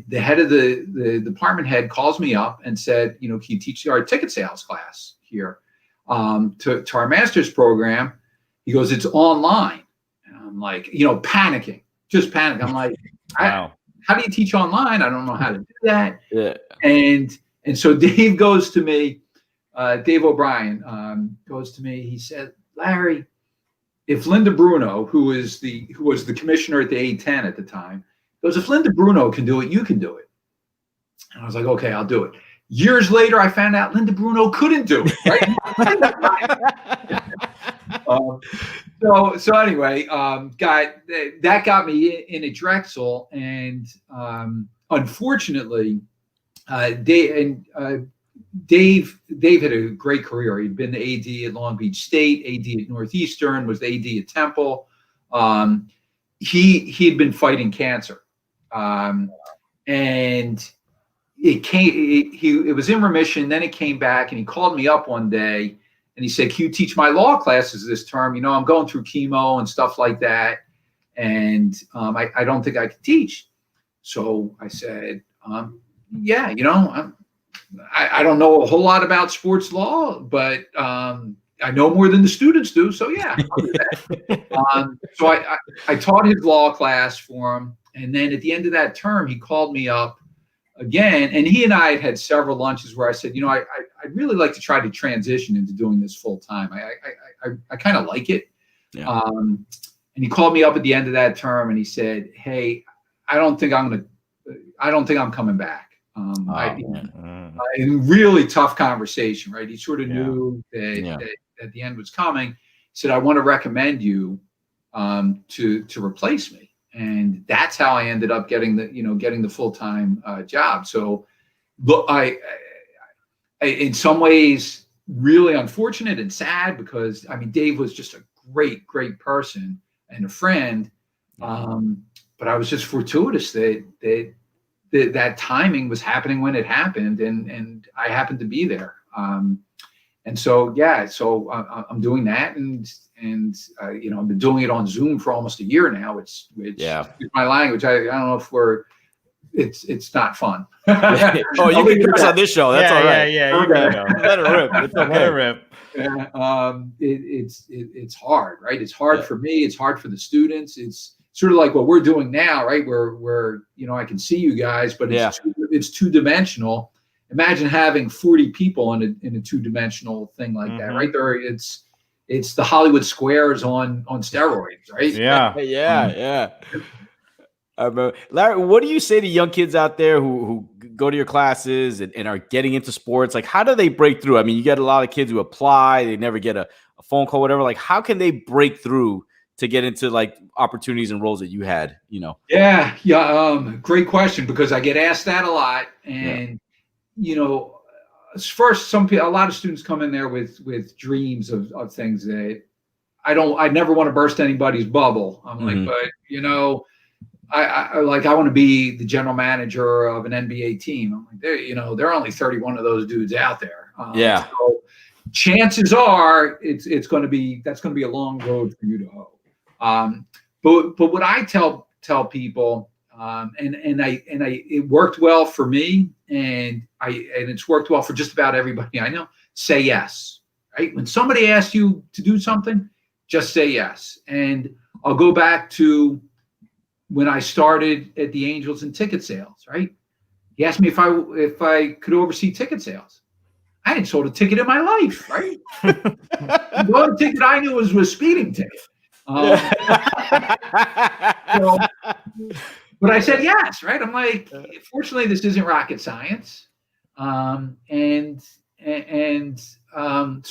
the head of the department head calls me up and said, can you teach our ticket sales class here to our master's program? He goes, it's online. And I'm like, panicking, just panic. I'm like, wow. How do you teach online? I don't know how to do that. Yeah. And so Dave goes to me. Dave O'Brien goes to me. He said, Larry, if Linda Bruno, who was the commissioner at the A10 at the time, goes, if Linda Bruno can do it, you can do it. And I was like, okay, I'll do it. Years later, I found out Linda Bruno couldn't do it. Right? So anyway, that got me in at Drexel, and unfortunately, Dave had a great career. He'd been the AD at Long Beach State, AD at Northeastern, was the AD at Temple. He had been fighting cancer and it was in remission. Then it came back, and he called me up one day, and he said, "Can you teach my law classes this term? I'm going through chemo and stuff like that, and I don't think I can teach." So I said, "Yeah, I don't know a whole lot about sports law, but I know more than the students do. So yeah, I'll do that." So I taught his law class for him, and then at the end of that term, he called me up again, and he and I had several lunches where I said, I'd really like to try to transition into doing this full time. I kind of like it. Yeah. And he called me up at the end of that term, and he said, "Hey, I don't think I'm coming back." A really tough conversation, right? He sort of knew that the end was coming. He said, "I want to recommend you to replace me." And that's how I ended up getting the full-time job. So look, I in some ways really unfortunate and sad, because Dave was just a great person and a friend. But I was just fortuitous that timing was happening when it happened, and I happened to be there. And so I'm doing that, and I've been doing it on Zoom for almost a year now. Which my language. I don't know if it's not fun. Oh, you can curse on this show. That's all right. Yeah. Let it rip. It's okay. Let it rip. It's hard, right? It's hard for me. It's hard for the students. It's sort of like what we're doing now, right? Where I can see you guys, but it's two-dimensional. Imagine having 40 people in a two-dimensional thing like that, right? There, it's the Hollywood Squares on steroids, right? Yeah. Larry, what do you say to young kids out there who go to your classes and are getting into sports? Like, how do they break through? You get a lot of kids who apply, they never get a phone call, whatever. Like, how can they break through to get into like opportunities and roles that you had? Great question, because I get asked that a lot. And first, a lot of students come in there with dreams of things that I never want to burst anybody's bubble. I'm like, but I want to be the general manager of an NBA team. I'm like, there are only 31 of those dudes out there. So chances are that's going to be a long road for you to hoe. But what I tell people, it worked well for me, and it's worked well for just about everybody I know. Say yes, right? When somebody asks you to do something, just say yes. And I'll go back to when I started at the Angels in ticket sales, right? He asked me if I could oversee ticket sales. I hadn't sold a ticket in my life, right? The only ticket I knew was a speeding ticket. But I said yes, right? I'm like, fortunately, this isn't rocket science. So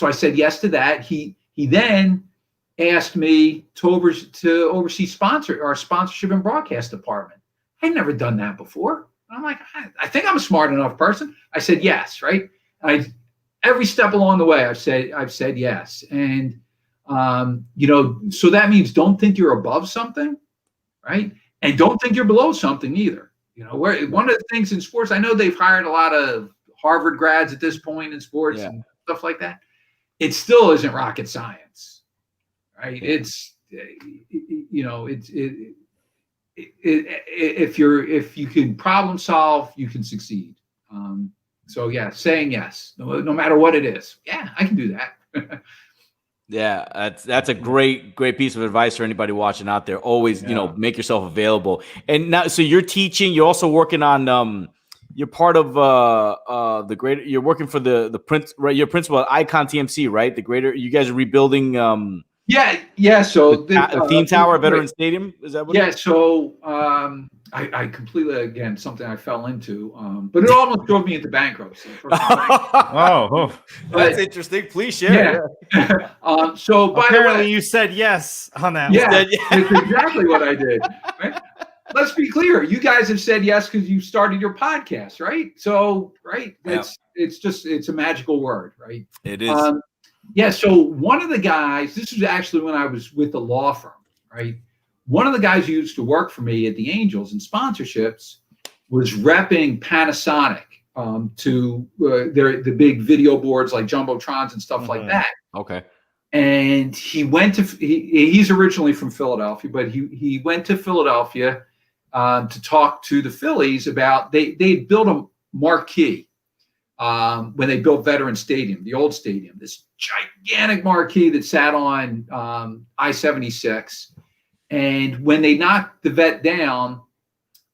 I said yes to that. He then asked me to oversee our sponsorship and broadcast department. I'd never done that before. I'm like, I think I'm a smart enough person. I said yes, right? Every step along the way, I've said yes. And so that means don't think you're above something, right? And don't think you're below something either. Where one of the things in sports, I know they've hired a lot of Harvard grads at this point in sports and stuff like that. It still isn't rocket science, right? It's if you can problem solve, you can succeed. Saying yes, no matter what it is. Yeah, I can do that. Yeah, that's a great piece of advice for anybody watching out there. Always, make yourself available. And now, so you're teaching. You're also working on. You're part of the greater. You're working for the Prince, right? You're principal at Icon TMC, right? The greater. You guys are rebuilding. Yeah. So the theme tower, Veterans Stadium. Is that what? Yeah. So I completely, again, something I fell into, but it almost drove me into bankruptcy. That's interesting. Please share. Yeah. So by apparently the way, you said yes on that. Yeah, that's exactly what I did. Right? Let's be clear. You guys have said yes because you started your podcast, right? So, right, it's a magical word, right? It is. So one of the guys, this was actually when I was with the law firm, right? one of the guys who used to work for me at the Angels in sponsorships was repping Panasonic to the big video boards like Jumbotrons and stuff like that. Okay. And he went to he's originally from Philadelphia, but he went to Philadelphia to talk to the Phillies about they built a marquee when they built Veterans Stadium, the old stadium, this gigantic marquee that sat on I-76. And when they knocked the vet down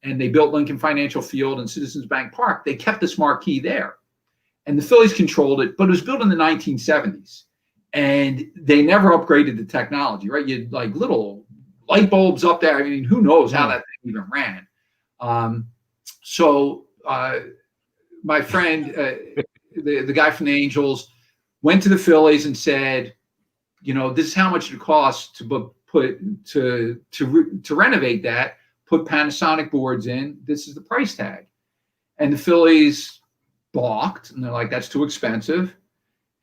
and they built Lincoln Financial Field and Citizens Bank Park, they kept this marquee there. And the Phillies controlled it, but it was built in the 1970s. And they never upgraded the technology, right? You had like little light bulbs up there. I mean, who knows how that thing even ran. So my friend, the guy from the Angels, went to the Phillies and said, this is how much it costs to renovate that, put Panasonic boards in. This is the price tag. And the Phillies balked, and they're like, that's too expensive.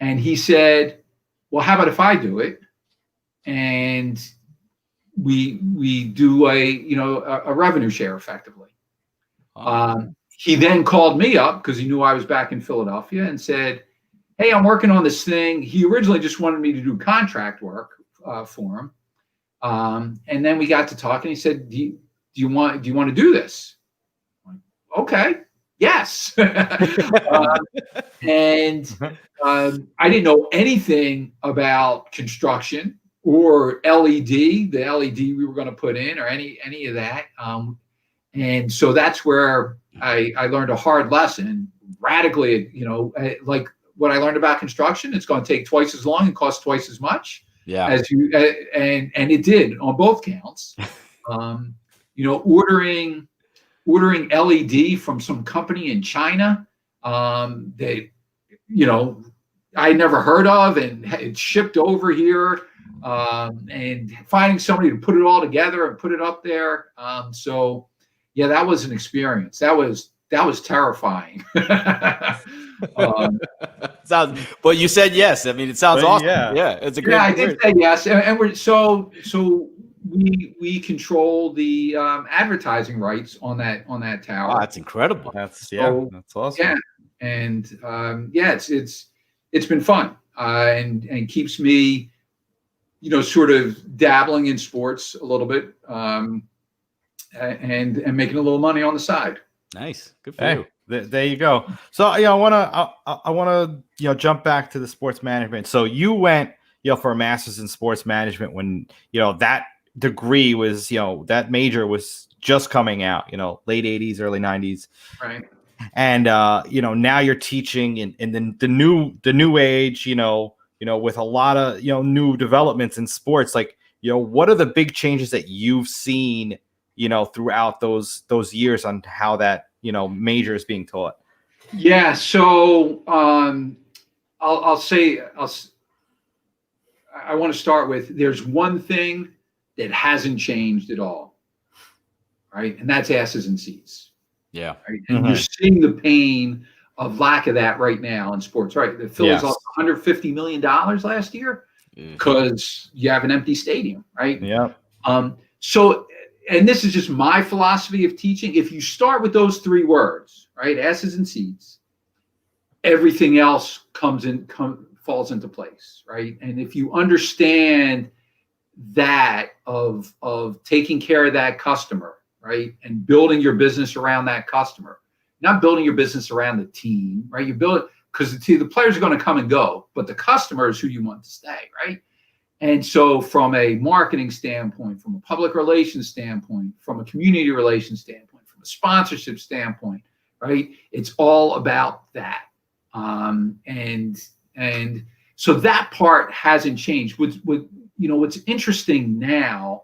And he said, well, how about if I do it? And we do a revenue share effectively. He then called me up because he knew I was back in Philadelphia and said, hey, I'm working on this thing. He originally just wanted me to do contract work for him. And then we got to talking. He said, do you want to do this? I'm like, okay, yes. And I didn't know anything about construction or LED, the LED we were going to put in, or any of that. And so that's where I learned a hard lesson, radically. Like what I learned about construction, it's going to take twice as long and cost twice as much. Yeah. As you and it did on both counts. Ordering LED from some company in China that I never heard of, and it shipped over here, and finding somebody to put it all together and put it up there. So yeah, that was an experience. That was terrifying. But you said yes. I mean, it sounds awesome. Yeah, it's a great. Yeah, I did say yes, and we're so we control the advertising rights on that tower. Wow, that's incredible. That's awesome. Yeah, and it's been fun and keeps me, sort of dabbling in sports a little bit, and making a little money on the side. Nice, good for you. There you go. So I want to jump back to the sports management. So you went for a master's in sports management when that degree was that major was just coming out, late 80s, early 90s, right? And now you're teaching in the new age, with a lot of new developments in sports. Like what are the big changes that you've seen throughout those years on how that major is being taught? Yeah, so I'll say I want to start with, there's one thing that hasn't changed at all, right? And that's asses and seats. Yeah. Right? And you're seeing the pain of lack of that right now in sports, right? The Phillies lost $150 million last year because you have an empty stadium, right? Yeah. So, and this is just my philosophy of teaching. If you start with those three words, right, asses and seats, everything else falls into place, right? And if you understand that of taking care of that customer, right, and building your business around that customer, not building your business around the team, right? You build it because the players are going to come and go, but the customer is who you want to stay, right? And so from a marketing standpoint, from a public relations standpoint, from a community relations standpoint, from a sponsorship standpoint, right? It's all about that. And so that part hasn't changed. What's interesting now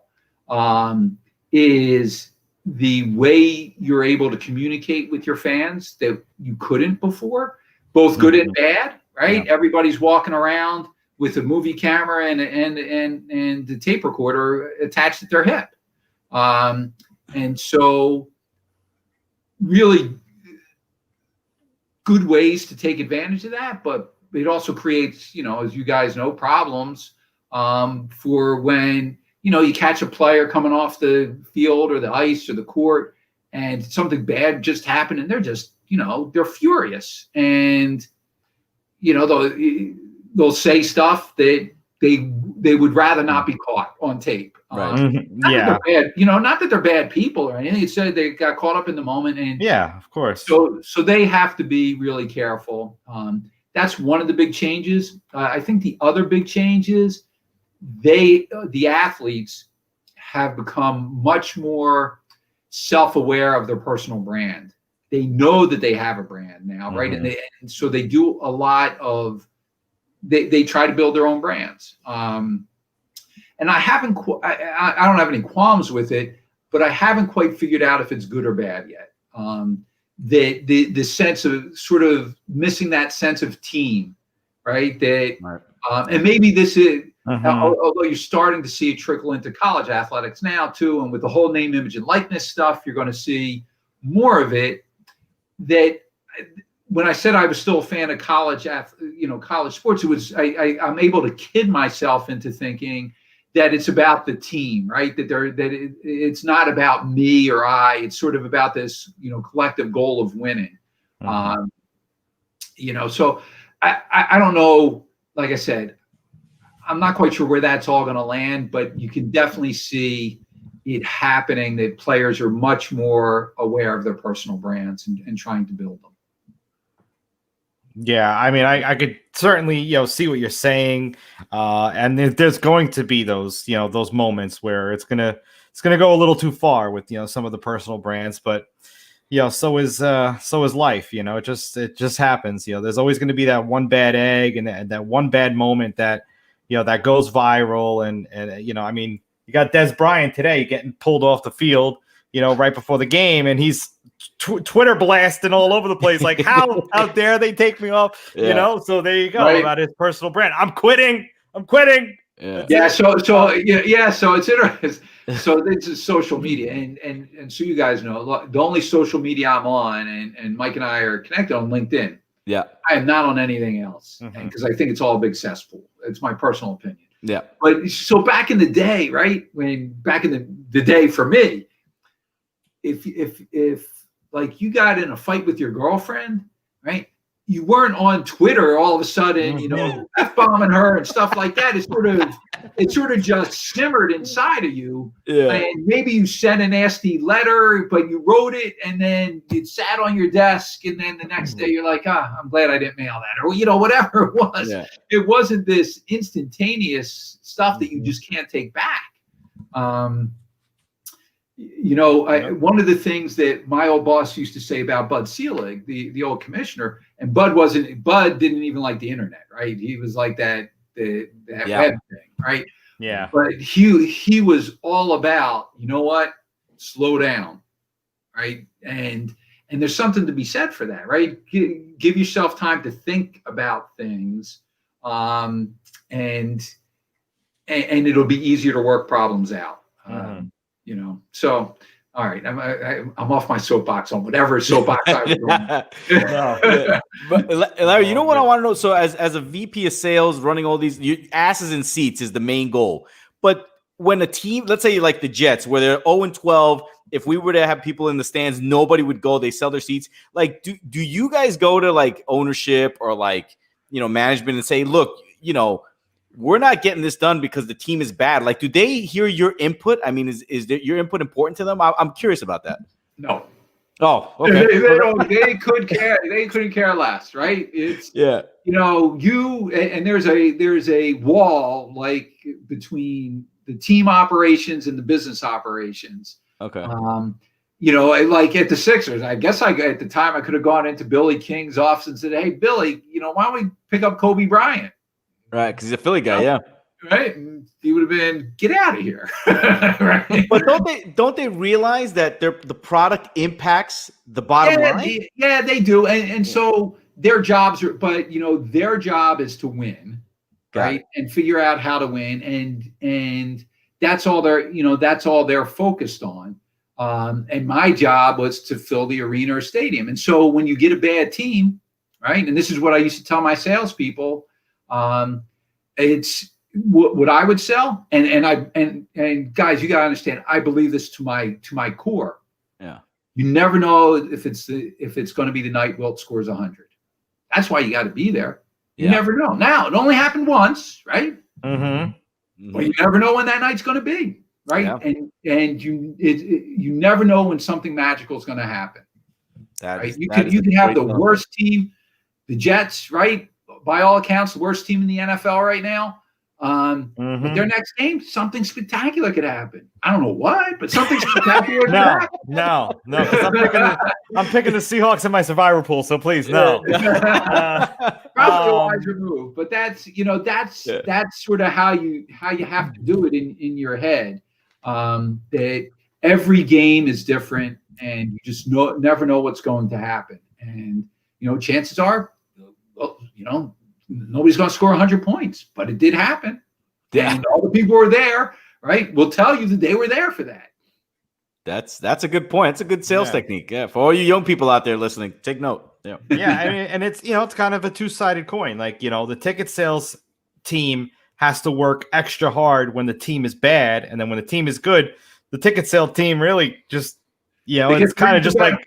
is the way you're able to communicate with your fans that you couldn't before, both good and bad, right? Yeah. Everybody's walking around with a movie camera and the tape recorder attached at their hip. And so really good ways to take advantage of that, but it also creates, as you guys know, problems for when you catch a player coming off the field or the ice or the court, and something bad just happened, and they're just, they're furious, and they'll say stuff that they would rather not be caught on tape. Right. Not that they're bad, not that they're bad people or anything. It's that they got caught up in the moment, and yeah, of course. So they have to be really careful. That's one of the big changes. I think the other big change is the athletes have become much more self-aware of their personal brand. They know that they have a brand now, right? And so they do a lot of. They try to build their own brands. And I don't have any qualms with it, but I haven't quite figured out if it's good or bad yet. The sense of sort of missing that sense of team, right? And maybe this is, although you're starting to see it trickle into college athletics now too, and with the whole name, image, and likeness stuff, you're going to see more of it. That when I said I was still a fan of college sports, it was I'm able to kid myself into thinking that it's about the team, right? It's not about me or I. It's sort of about this, collective goal of winning. So I don't know. Like I said, I'm not quite sure where that's all going to land, but you can definitely see it happening, that players are much more aware of their personal brands and trying to build them. Yeah, I mean, I could certainly, see what you're saying, and there's going to be those, those moments where it's gonna go a little too far with, some of the personal brands, but so is life, it just happens. There's always going to be that one bad egg and that one bad moment that, that goes viral, and I mean, you got Des Bryant today getting pulled off the field, right before the game, and he's Twitter blasting all over the place, like how dare they take me off, So there you go, about his personal brand. I'm quitting. Yeah. So it's interesting. So this is social media, and so you guys know, the only social media I'm on, and Mike and I are connected on LinkedIn. Yeah. I am not on anything else, because I think it's all a big cesspool. It's my personal opinion. Yeah. But so back in the day, right? Back in the day for me, if like you got in a fight with your girlfriend, right? You weren't on Twitter all of a sudden, F-bombing her and stuff like that. It sort of just simmered inside of you. Yeah. And maybe you sent a nasty letter, but you wrote it and then it sat on your desk. And then the next day you're like, I'm glad I didn't mail that, or, whatever it was. Yeah. It wasn't this instantaneous stuff that you just can't take back. One of the things that my old boss used to say about Bud Selig, the old commissioner, and Bud didn't even like the internet, right? He was like that web thing, right? Yeah. But he was all about, slow down, right? And there's something to be said for that, right? Give yourself time to think about things, and it'll be easier to work problems out. So all right, I'm off my soapbox on whatever soapbox I was on. But Larry, what I want to know? So as a VP of sales, running all these asses in seats is the main goal. But when a team, let's say like the Jets, where they're 0-12, if we were to have people in the stands, nobody would go. They sell their seats. Like, do you guys go to like ownership or like management and say, look, we're not getting this done because the team is bad? Like, do they hear your input? I mean, is your input important to them? I'm curious about that. No. Oh, okay. They couldn't care. They couldn't care less, right? It's and there's a wall like between the team operations and the business operations. Okay. Like at the Sixers, I guess at the time I could have gone into Billy King's office and said, "Hey, Billy, why don't we pick up Kobe Bryant?" Right, because he's a Philly guy, yeah. Right, and he would have been, get out of here. Right? But don't they realize that the product impacts the bottom line? Yeah, they do, and so their jobs are, but their job is to win, right, and figure out how to win, and that's all they're focused on. And my job was to fill the arena or stadium, and so when you get a bad team, right, and this is what I used to tell my salespeople. It's what I would sell, and guys, you got to understand, I believe this to my core. Yeah. You never know if it's going to be the night Wilt scores 100. That's why you got to be there. You never know. Now, it only happened once, right? Mm-hmm. But you never know when that night's going to be, right? Yeah. And you never know when something magical is going to happen. Right? You can have the worst team, the Jets, right? By all accounts, the worst team in the NFL right now. But their next game, something spectacular could happen. I don't know why, but something spectacular could happen. No. I'm picking the Seahawks in my survivor pool, so please, no. Probably a wiser move, but that's sort of how you have to do it in your head. That every game is different, and you just never know what's going to happen. And chances are, nobody's going to score 100 points, but it did happen. Yeah. And all the people who were there, right, will tell you that they were there for that. That's a good point. It's a good sales technique. Yeah, for all you young people out there listening, take note. Yeah, and it's it's kind of a two-sided coin. Like the ticket sales team has to work extra hard when the team is bad, and then when the team is good, the ticket sale team really just it's kind of just like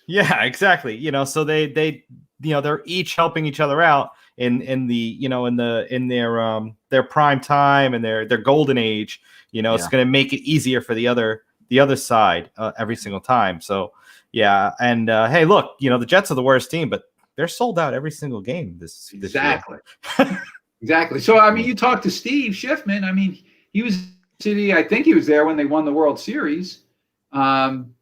exactly. So they they're each helping each other out in their prime time and their golden age. It's going to make it easier for the other side every single time. So and hey, look, the Jets are the worst team, but they're sold out every single game this year. Exactly. So I mean, you talked to Steve Schiffman. I mean, he was I think he was there when they won the World Series. And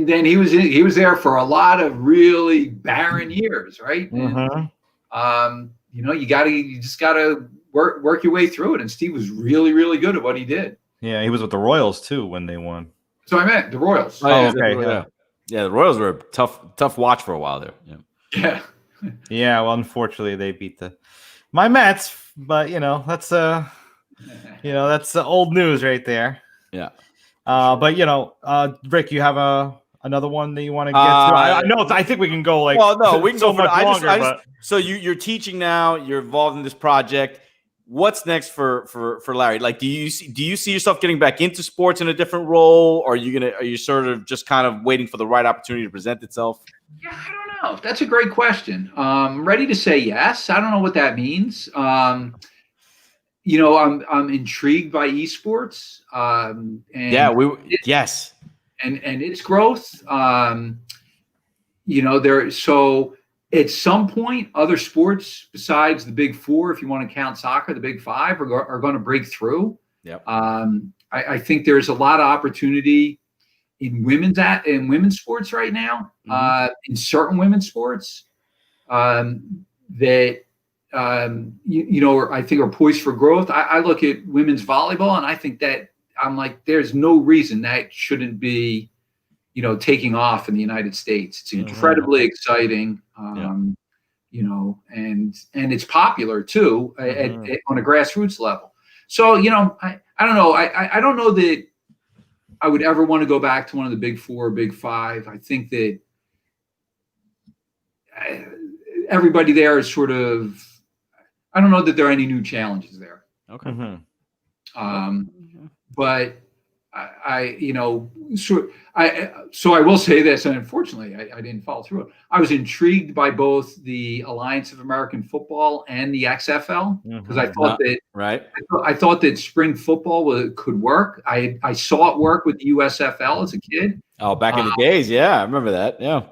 then he was there for a lot of really barren years, right? Mm-hmm. And, you just gotta work your way through it. And Steve was really, really good at what he did. Yeah, he was with the Royals too when they won. So I meant the Royals. Okay. Yeah, the Royals were a tough watch for a while there. Yeah. Yeah. Well, unfortunately, they beat my Mets, but that's that's old news right there. Yeah. But Rick, you have another one that you want to get to? I think we can go we can so go for much longer. So you're teaching now. You're involved in this project. What's next for Larry? Like, do you see yourself getting back into sports in a different role, or are you sort of just kind of waiting for the right opportunity to present itself? Yeah, I don't know. That's a great question. I'm ready to say yes. I don't know what that means. I'm intrigued by esports. Yes. And its growth. So at some point, other sports besides the big four, if you want to count soccer, the big five are going to break through. Yep. I think there's a lot of opportunity in women's sports right now. In certain women's sports that I think are poised for growth. I look at women's volleyball, and I think that I'm like, there's no reason that shouldn't be, taking off in the United States. It's incredibly exciting, and it's popular too on a grassroots level. So, I don't know. I don't know that I would ever want to go back to one of the big four, big five. I think that everybody there is sort of, I don't know that there are any new challenges there. Okay. But so I will say this, and unfortunately I didn't follow through it. I was intrigued by both the Alliance of American Football and the XFL because I thought I thought that spring football could work. I saw it work with the USFL as a kid. Oh, back in the days, yeah, I remember that. Yeah,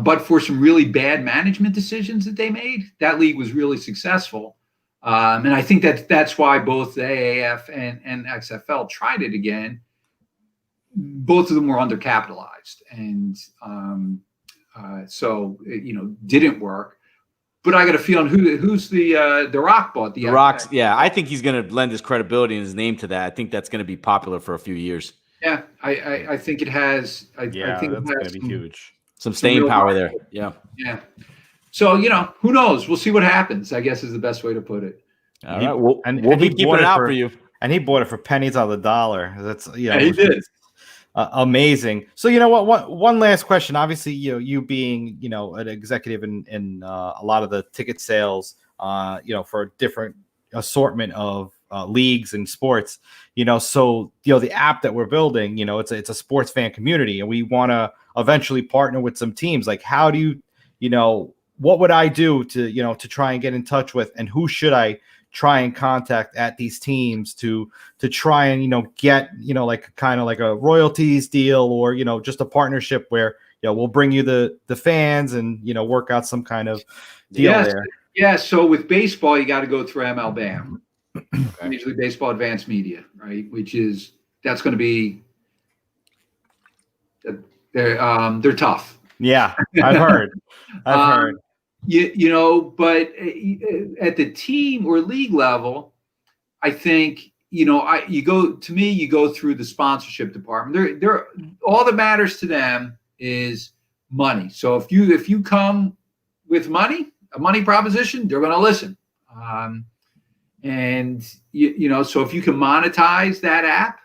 but for some really bad management decisions that they made, that league was really successful. And I think that's why both the AAF and XFL tried it again. Both of them were undercapitalized, and so it didn't work. But I got a feeling who's the Rock bought the Rock's. Yeah, I think he's going to lend his credibility and his name to that. I think that's going to be popular for a few years. Yeah, I think it has. I think that's going to be huge. Some staying power there. Yeah. Yeah. So, who knows? We'll see what happens, I guess is the best way to put it. All right. We'll be keeping it out for you. And he bought it for pennies on the dollar. That's he did. Amazing. So you know what? One last question. Obviously, you being an executive in a lot of the ticket sales, for a different assortment of leagues and sports. So the app that we're building, it's a sports fan community, and we want to eventually partner with some teams. Like, how do what would I do to try and get in touch with, and who should I try and contact at these teams to try and get like kind of like a royalties deal, or just a partnership where we'll bring you the fans and work out some kind of deal there. Yeah, so with baseball you got to go through MLBAM, Major League Baseball Advanced Media, right? That's going to be they're tough. Yeah, I've heard. But at the team or league level, I think you go through the sponsorship department. They're all that matters to them is money. So if you come with money, a money proposition, they're going to listen. And so if you can monetize that app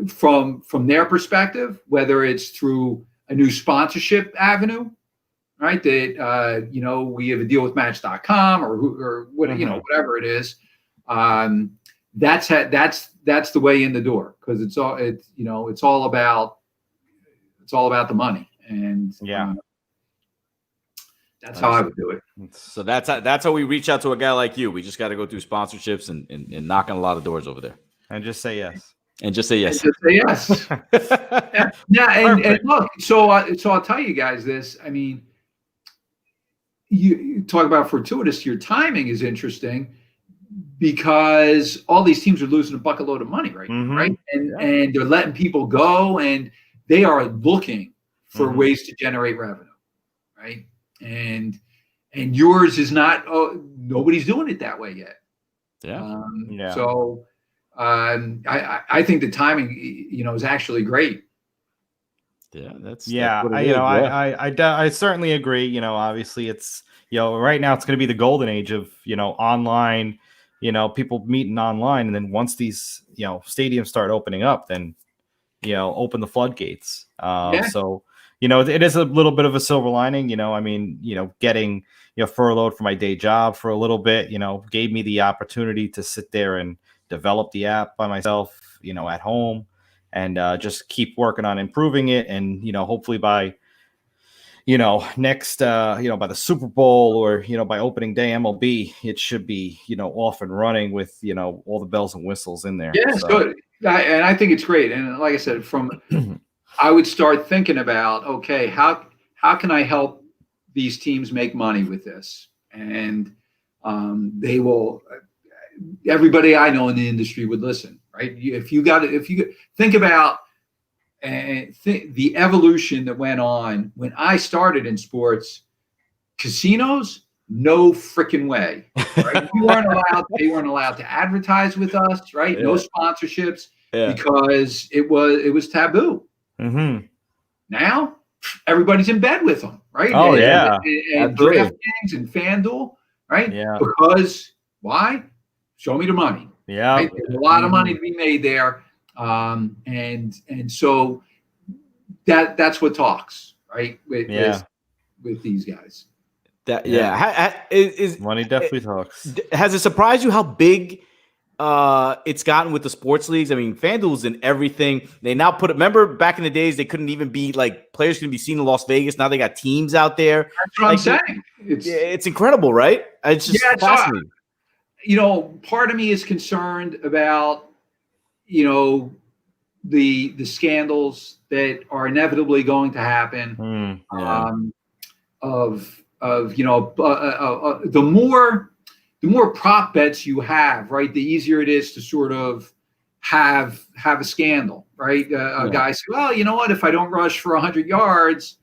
from their perspective, whether it's through a new sponsorship avenue, right? That we have a deal with Match.com or what whatever it is. That's the way in the door, because it's all about the money, and that's how I would do it. So that's how we reach out to a guy like you. We just got to go through sponsorships and knock on a lot of doors over there, and just say yes. And just say yes. And look, so I'll tell you guys this. I mean, you talk about fortuitous. Your timing is interesting, because all these teams are losing a bucket load of money right now, right? And they're letting people go, and they are looking for ways to generate revenue, right? And yours is not. Nobody's doing it that way yet. Yeah. So I think the timing, is actually great. Yeah, that's I certainly agree. Obviously it's right now it's going to be the golden age of online, people meeting online, and then once these stadiums start opening up, then open the floodgates. So it is a little bit of a silver lining. Getting furloughed from my day job for a little bit, gave me the opportunity to sit there and develop the app by myself, at home, and just keep working on improving it. And, hopefully by, next, by the Super Bowl, or, by opening day MLB, it should be, off and running with, all the bells and whistles in there. Yeah, so. And I think it's great. And like I said, I would start thinking about, okay, how can I help these teams make money with this? And they will. Everybody I know in the industry would listen, right? If you think about the evolution that went on when I started in sports, casinos, no freaking way, right? They weren't allowed to advertise with us, right? No sponsorships, because it was taboo. Now everybody's in bed with them, right? And DraftKings and FanDuel, right? Yeah. Because why? Show me the money. Yeah, right? There's a lot of money to be made there, and so that's what talks, right? With these guys. Money definitely talks. Has it surprised you how big it's gotten with the sports leagues? I mean, FanDuel's in everything. They now remember back in the days, they couldn't even be players couldn't be seen in Las Vegas. Now they got teams out there. That's what I'm saying. It's incredible, right? It's just fascinating. Part of me is concerned about, the scandals that are inevitably going to happen. The more prop bets you have, right, the easier it is to sort of have a scandal, right? A guy says, well, you know what? If I don't rush for 100 yards,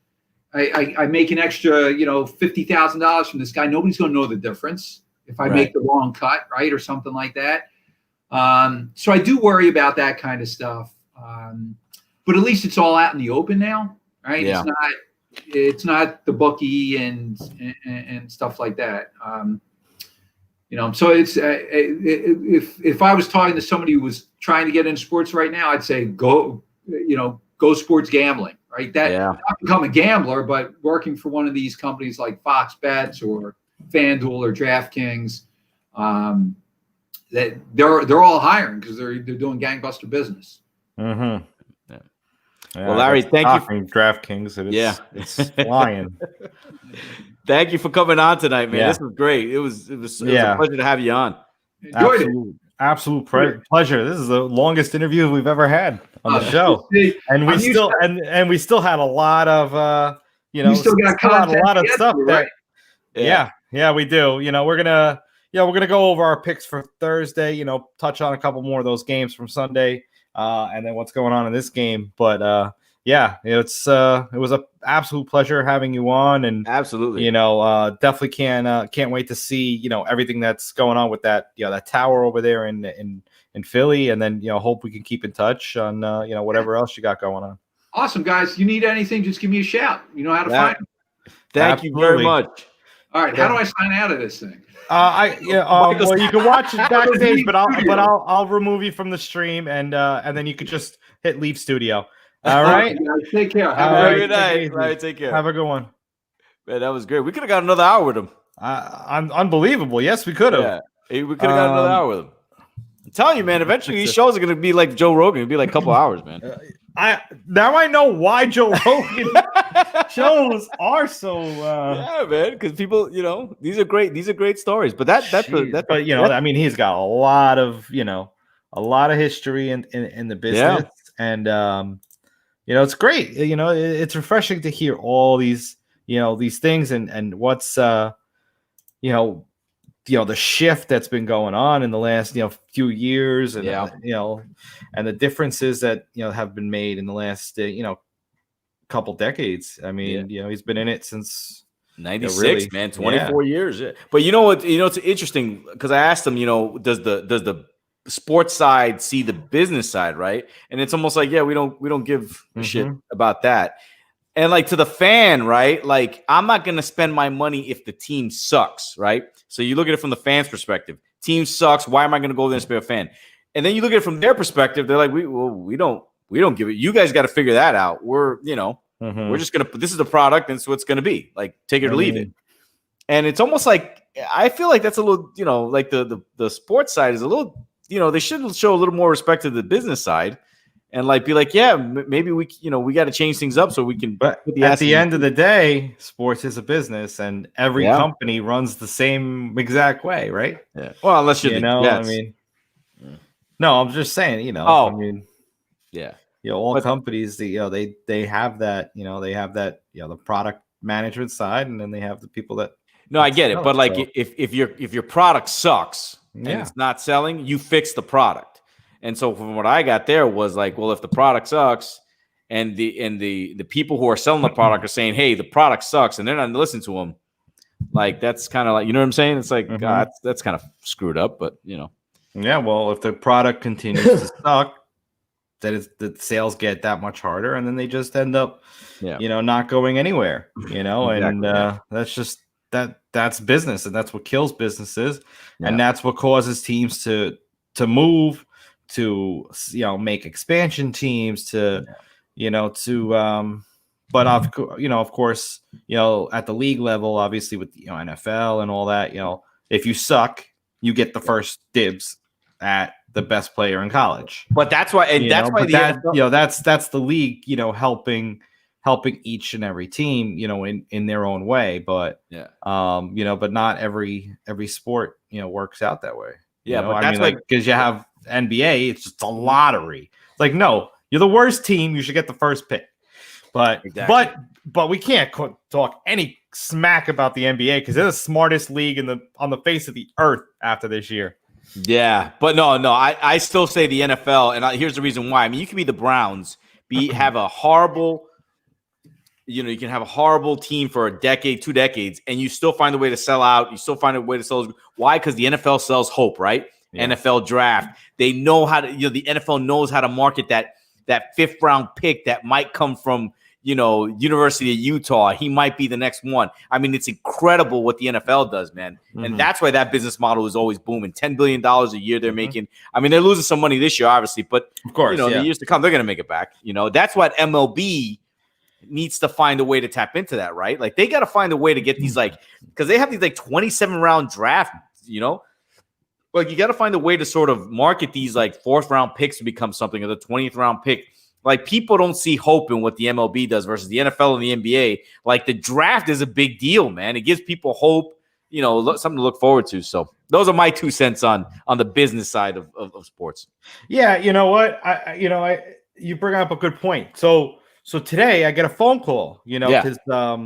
I make an extra, $50,000 from this guy. Nobody's going to know the difference if I make the wrong cut, right, or something like that. So I do worry about that kind of stuff. But at least it's all out in the open now, right? Yeah. It's not the bookie and stuff like that. So it's if I was talking to somebody who was trying to get into sports right now, I'd say go sports gambling, right? Not become a gambler, but working for one of these companies like Fox Bets or FanDuel or DraftKings, that they're all hiring because they're doing gangbuster business. Mm-hmm. Yeah, well, Larry, thank you for DraftKings. It's flying. Thank you for coming on tonight, man. This was great. It was a pleasure to have you on. Enjoyed it. Absolute pleasure. This is the longest interview we've ever had on the show, and we still had a lot of you still got a lot of stuff. Right? Yeah, we do. We're gonna go over our picks for Thursday. Touch on a couple more of those games from Sunday. And then what's going on in this game. But it was an absolute pleasure having you on, and absolutely, definitely can't wait to see everything that's going on with that that tower over there in Philly, and then hope we can keep in touch on whatever else you got going on. Awesome, guys. You need anything, just give me a shout. You know how to find me. Thank you very much. All right, how do I sign out of this thing? Well, you can watch it backstage, but I'll remove you from the stream, and then you could just hit leave studio. All right. Take care. Have a good night. All right, take care. Have a good one. Man, that was great. We could have got another hour with him. Unbelievable. Yes, we could have. Yeah, we could have got another hour with him. I'm telling you, man. Eventually, these shows are going to be like Joe Rogan. It'll be like a couple hours, man. Now I know why Joe Rogan shows are so. Yeah, man. Because people, these are great. These are great stories. But that's. I mean, he's got a lot of history in the business, and it's great. It's refreshing to hear all these these things and what's the shift that's been going on in the last few years, and and the differences that have been made in the last couple decades. I mean, he's been in it since 96, man, 24 years. Yeah. But it's interesting because I asked him, does the sports side see the business side, right? And it's almost like, we don't give a shit about that. And like to the fan, right? Like I'm not going to spend my money if the team sucks, right? So you look at it from the fan's perspective. Team sucks. Why am I going to go there and spend a fan? And then you look at it from their perspective. They're like, we don't give it. You guys got to figure that out. We're just going to, this is the product and it's what it's going to be. Like take it or leave it. And it's almost like, I feel like that's a little, like the sports side is a little, they should show a little more respect to the business side. And like be like, maybe we got to change things up so we can. But at the end of the day, sports is a business, and every company runs the same exact way, right? Yeah. Well, unless you're I mean, no, I'm just saying, I mean, all companies, they have that, they have that, the product management side, and then they have the people that. No, I get it, but like if your product sucks and it's not selling, you fix the product. And so from what I got there was like, well, if the product sucks and the people who are selling the product are saying, hey, the product sucks, and they're not listening to them, like that's kind of like, you know what I'm saying? It's like, that's kind of screwed up, but Yeah, well, if the product continues to suck, the sales get that much harder, and then they just end up, not going anywhere, and that's just that's business, and that's what kills businesses, and that's what causes teams to move, to make expansion teams, but of course at the league level, obviously with NFL and all that, if you suck, you get the first dibs at the best player in college. But that's why, and that's why that's the league helping each and every team in their own way, but but not every sport works out that way. But that's because you have NBA, it's just a lottery. It's like, no, you're the worst team, you should get the first pick. But we can't talk any smack about the NBA because they're the smartest league on the face of the earth after this year. Yeah, but no, I still say the NFL, and here's the reason why. I mean, you can be the Browns, have a horrible, you can have a horrible team for a decade, 2 decades, and you still find a way to sell out. You still find a way to sell. Why? Because the NFL sells hope, right? Yeah. NFL draft. They know how to. The NFL knows how to market that 5th round pick that might come from University of Utah. He might be the next one. I mean, it's incredible what the NFL does, man. Mm-hmm. And that's why that business model is always booming. $10 billion a year they're making. I mean, they're losing some money this year, obviously, but of course, the years to come, they're going to make it back. That's what MLB needs to find a way to tap into that, right? Like, they got to find a way to get these, because they have these 27-round draft, like, you got to find a way to sort of market these 4th-round picks to become something, or the 20th round pick. Like, people don't see hope in what the MLB does versus the NFL and the NBA. Like, the draft is a big deal, man. It gives people hope, something to look forward to. So those are my 2 cents on the business side of sports. Yeah, you know what? You bring up a good point. So today I get a phone call, because I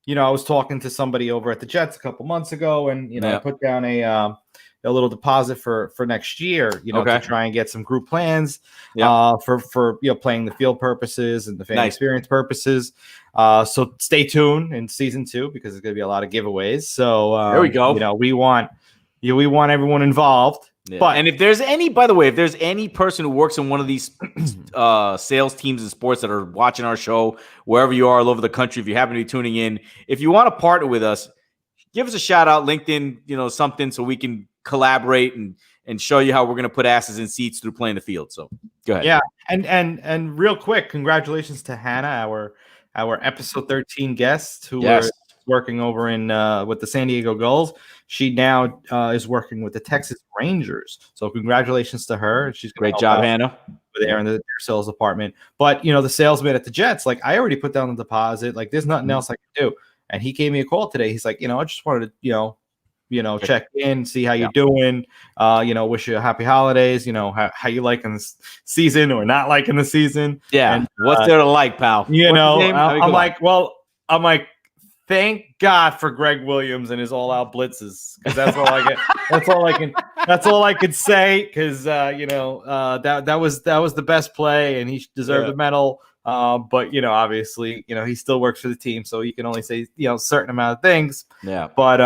was talking to somebody over at the Jets a couple months ago, and I put down a little deposit for next year, to try and get some group plans for playing the field purposes and the fan experience purposes. So stay tuned in season 2, because there's going to be a lot of giveaways. So there we go. We want everyone involved. Yeah. But and if there's any person who works in one of these sales teams in sports that are watching our show, wherever you are all over the country, if you happen to be tuning in, if you want to partner with us, give us a shout out, LinkedIn, something, so we can collaborate and show you how we're going to put asses in seats through playing the field. So go ahead. Yeah. And real quick, congratulations to Hannah, our episode 13 guest, who was working over in with the San Diego Gulls. She now is working with the Texas Rangers. So congratulations to her. She's great job, Hannah, there in their sales department. But the salesman at the Jets, I already put down the deposit. There's nothing else I can do. And he gave me a call today. He's like, I just wanted to check in, see how you're doing, wish you a happy holidays, how you liking this season or not liking the season. Yeah. And, what's there to like, pal? I'm like, thank God for Greg Williams and his all-out blitzes, because that's all I get. That's all I could say, because that was the best play, and he deserved a medal. But obviously, he still works for the team, so he can only say a certain amount of things. Yeah. But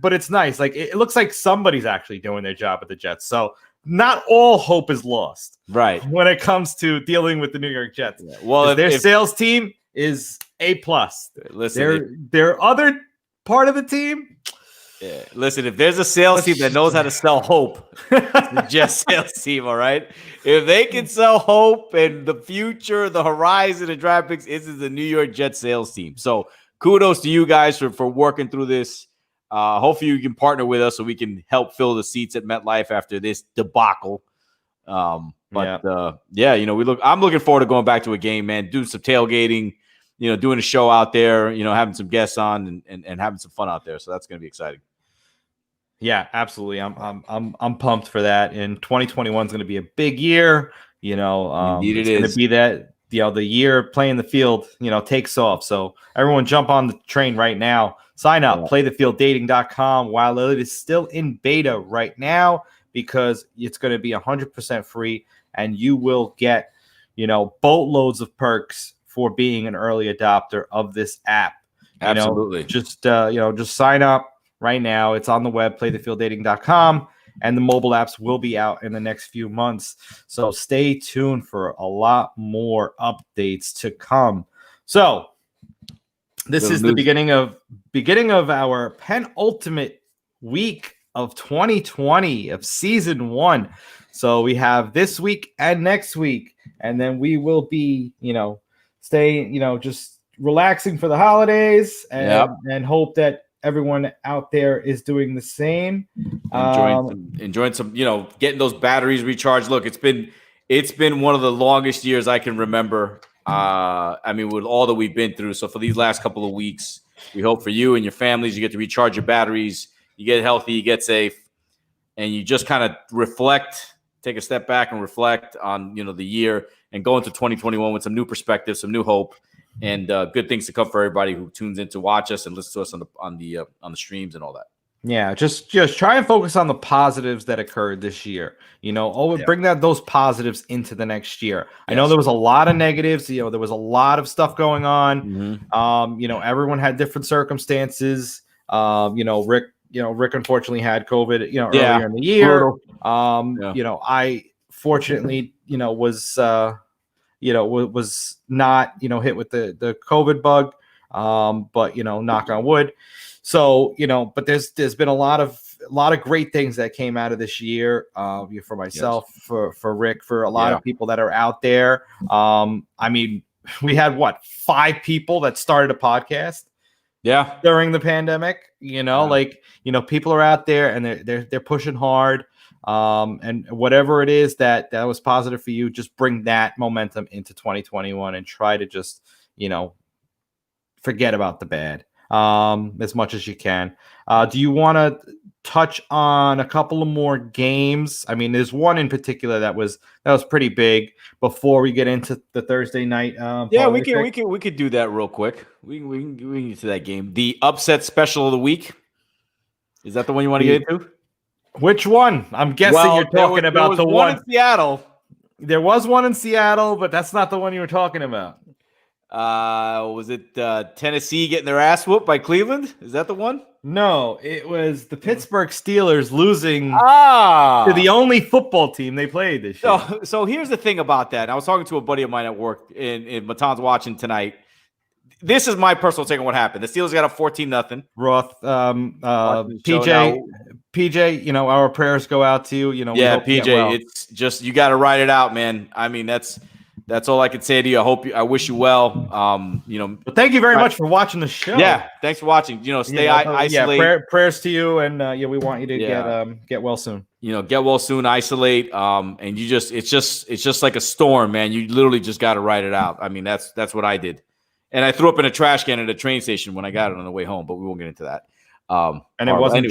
but it's nice. It looks like somebody's actually doing their job at the Jets. So not all hope is lost, right, when it comes to dealing with the New York Jets. Yeah. Well, their sales team is A+. Listen, their other part of the team. Yeah. Listen, if there's a sales team that knows how to sell hope, it's the Jets sales team, all right? If they can sell hope and the future, the horizon, and draft picks, this is the New York Jets sales team. So kudos to you guys for working through this. Hopefully you can partner with us so we can help fill the seats at MetLife after this debacle. I'm looking forward to going back to a game, man, doing some tailgating, doing a show out there, having some guests on and having some fun out there. So that's going to be exciting. Yeah, absolutely. I'm pumped for that. And 2021 is going to be a big year. Indeed it's going to be that the year playing the field takes off. So everyone jump on the train right now. Sign up, playthefielddating.com while it is still in beta right now, because it's going to be 100% free, and you will get boatloads of perks for being an early adopter of this app. Absolutely. Just sign up right now. It's on the web, playthefielddating.com, and the mobile apps will be out in the next few months. So stay tuned for a lot more updates to come. So this is the beginning of our penultimate week of 2020 of season 1. So we have this week and next week, and then we will be, staying, just relaxing for the holidays, and hope that everyone out there is doing the same. Enjoying some, getting those batteries recharged. Look, it's been one of the longest years I can remember. With all that we've been through. So for these last couple of weeks, we hope for you and your families, you get to recharge your batteries, you get healthy, you get safe, and you just kind of reflect, take a step back and reflect on, the year, and go into 2021 with some new perspective, some new hope, and good things to come for everybody who tunes in to watch us and listen to us on the streams and all that. Yeah, just try and focus on the positives that occurred this year. Bring those positives into the next year. Yes. I know there was a lot of negatives. There was a lot of stuff going on. Mm-hmm. Everyone had different circumstances. Rick unfortunately had COVID. Earlier in the year. I fortunately, was was not, hit with the COVID bug. But knock on wood. So, but there's been a lot of great things that came out of this year, for myself, Yes. for Rick, for a lot of people that are out there. I mean, we had 5 people that started a podcast during the pandemic, people are out there and they're pushing hard. And whatever it is that was positive for you, just bring that momentum into 2021 and try to just, forget about the bad as much as you can. Do you want to touch on a couple of more games? I mean, there's one in particular that was pretty big before we get into the Thursday night. We could do that real quick. We can get to that game. The upset special of the week. Is that the one you want to get into? Which one? I'm guessing you're talking about the one in Seattle. There was one in Seattle, but that's not the one you were talking about. Was it Tennessee getting their ass whooped by Cleveland? Is that the one? No, it was the Pittsburgh Steelers losing to the only football team they played this year. So here's the thing about that. I was talking to a buddy of mine at work, and Matan's watching tonight. This is my personal take on what happened. The Steelers got up 14-0. Roth, PJ, our prayers go out to you. PJ, it's just you got to ride it out, man. I mean, that's all I can say to you. I wish you well. But thank you very much for watching the show. Yeah, thanks for watching. Stay isolate. Yeah, prayers to you, and we want you to get well soon. Get well soon. Isolate. And it's just like a storm, man. You literally just got to ride it out. I mean, that's what I did, and I threw up in a trash can at a train station when I got it on the way home. But we won't get into that. And it wasn't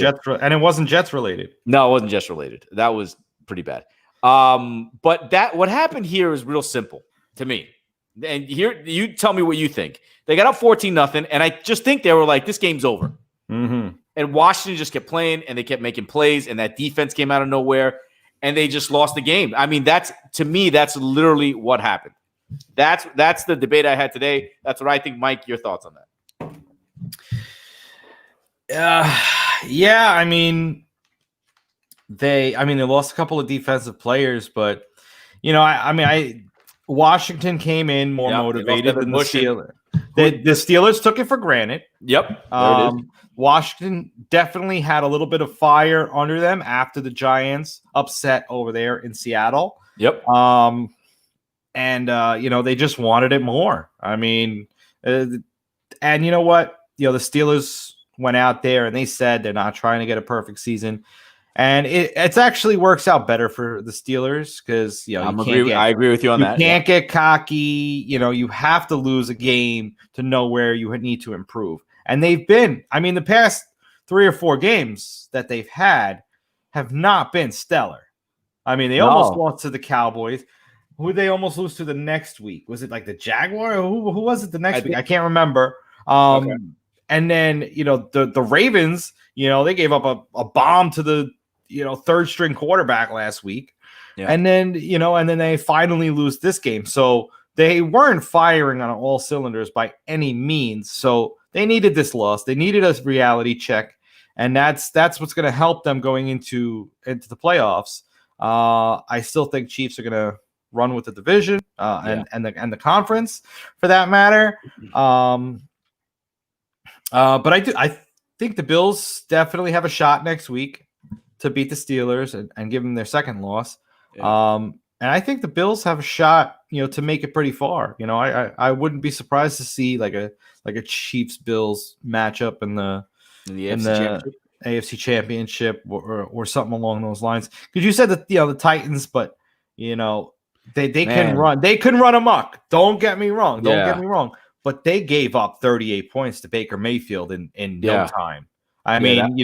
Jets related. No, it wasn't Jets related. That was pretty bad. But what happened here is real simple to me. And here, you tell me what you think. They got up 14-0, and I just think they were like, this game's over. Mm-hmm. And Washington just kept playing, and they kept making plays, and that defense came out of nowhere, and they just lost the game. I mean, that's literally what happened. That's the debate I had today. That's what I think. Mike, your thoughts on that? Yeah, I mean, they lost a couple of defensive players, but Washington came in more motivated than the Steelers. The Steelers took it for granted. Yep. There it is. Washington definitely had a little bit of fire under them after the Giants upset over there in Seattle. Yep. They just wanted it more. I mean, and you know what? The Steelers went out there and they said they're not trying to get a perfect season. And it actually works out better for the Steelers because I agree with you on that. You can't get cocky. You have to lose a game to know where you need to improve. And they've been. I mean, the past 3 or 4 games that they've had have not been stellar. I mean, they almost lost to the Cowboys. Who did they almost lose to the next week? Was it like the Jaguar? Who was it the next week? I can't remember. Okay. And then the Ravens. They gave up a bomb to the third string quarterback last week. Yeah. And then, they finally lose this game. So they weren't firing on all cylinders by any means. So they needed this loss. They needed a reality check. And that's what's going to help them going into the playoffs. I still think Chiefs are going to run with the division and the conference for that matter. But I think the Bills definitely have a shot next week to beat the Steelers and give them their second loss. Yeah. And I think the Bills have a shot, to make it pretty far. I wouldn't be surprised to see like a Chiefs Bills matchup in the AFC Championship or something along those lines. Because you said that the Titans, but they can run. They can run amok. Don't get me wrong. But they gave up 38 points to Baker Mayfield in no time. I mean,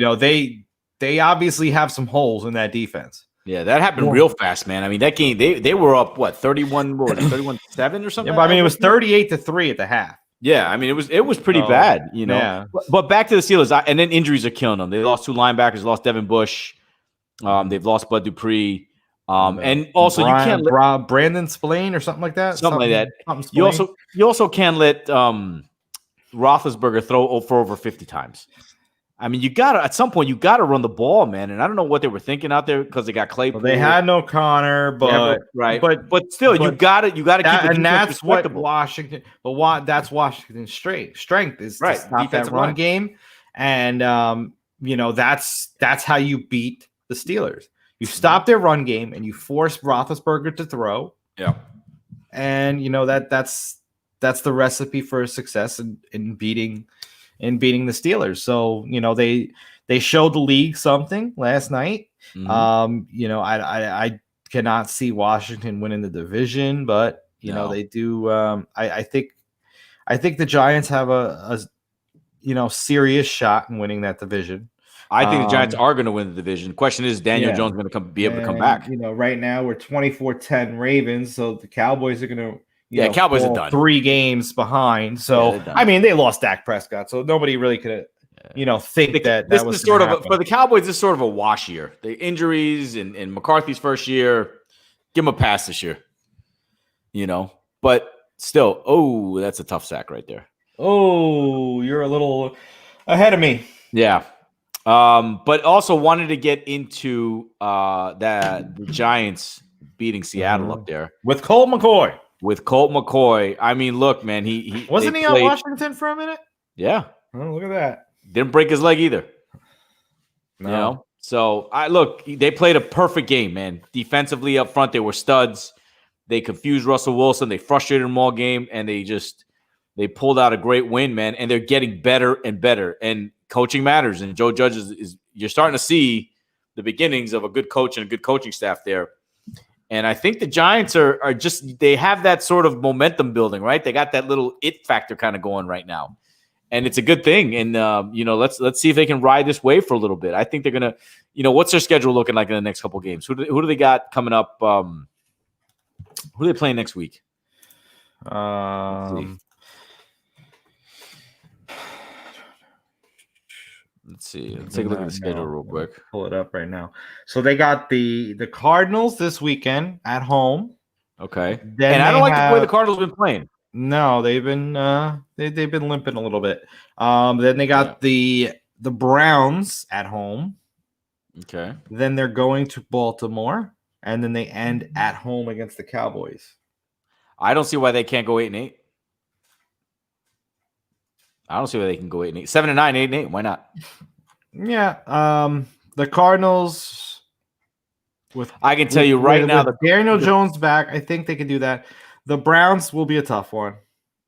they obviously have some holes in that defense. Yeah, that happened real fast, man. I mean, that game, they were up, 31, 31-7 or something? Yeah, but I mean, it was 38-3 at the half. Yeah, I mean, it was pretty bad, Yeah. But back to the Steelers, and then injuries are killing them. They lost 2 linebackers, lost Devin Bush. They've lost Bud Dupree. And also you can't let Brandon Spillane or something like that. Something like that. You also can't let Roethlisberger throw for over 50 times. I mean, at some point you gotta run the ball, man. And I don't know what they were thinking out there because they got Claypool. Well, they had no Connor, but but still, you gotta keep the defense that's what respectable. Washington. But that's Washington's strength is to stop that run game, and that's how you beat the Steelers. You stop their run game and you force Roethlisberger to throw. Yeah, and that's the recipe for success in beating the Steelers. So they showed the league something last night. Mm-hmm. I cannot see Washington winning the division, but they do. I think the Giants have a serious shot in winning that division. I think the Giants are going to win the division. The question is, Daniel Jones going to be able to come back? Right now we're 24-10 Ravens, so the Cowboys are going to Cowboys are done 3 games behind. So I mean, they lost Dak Prescott, so nobody really could think that this was is sort of for the Cowboys. This is sort of a wash year. The injuries and McCarthy's first year, give him a pass this year. But still, that's a tough sack right there. Oh, you're a little ahead of me. Yeah. But also wanted to get into the Giants beating Seattle up there with Colt McCoy. I mean, look, man, he wasn't he on Washington for a minute? Yeah. Oh, look at that. Didn't break his leg either. No. So they played a perfect game, man. Defensively up front, they were studs. They confused Russell Wilson. They frustrated him all game, and they pulled out a great win, man. And they're getting better and better. And coaching matters. And Joe Judge is you're starting to see the beginnings of a good coach and a good coaching staff there. And I think the Giants are just, they have that sort of momentum building, right? They got that little it factor kind of going right now. And it's a good thing. And, let's see if they can ride this wave for a little bit. I think they're going to, what's their schedule looking like in the next couple of games? Who do they got coming up? Who are they playing next week? Let's see. Let's take a look at the schedule real quick. Pull it up right now. So they got the Cardinals this weekend at home. Okay. And I don't like the way the Cardinals have been playing. No, they've been they've been limping a little bit. Then they got the Browns at home. Okay. Then they're going to Baltimore, and then they end at home against the Cowboys. I don't see why they can't go 8-8. I don't see why they can go 8-8. 7-9, 8-8. Why not? Yeah. The Cardinals I can tell you right now that Daniel Jones back, I think they can do that. The Browns will be a tough one.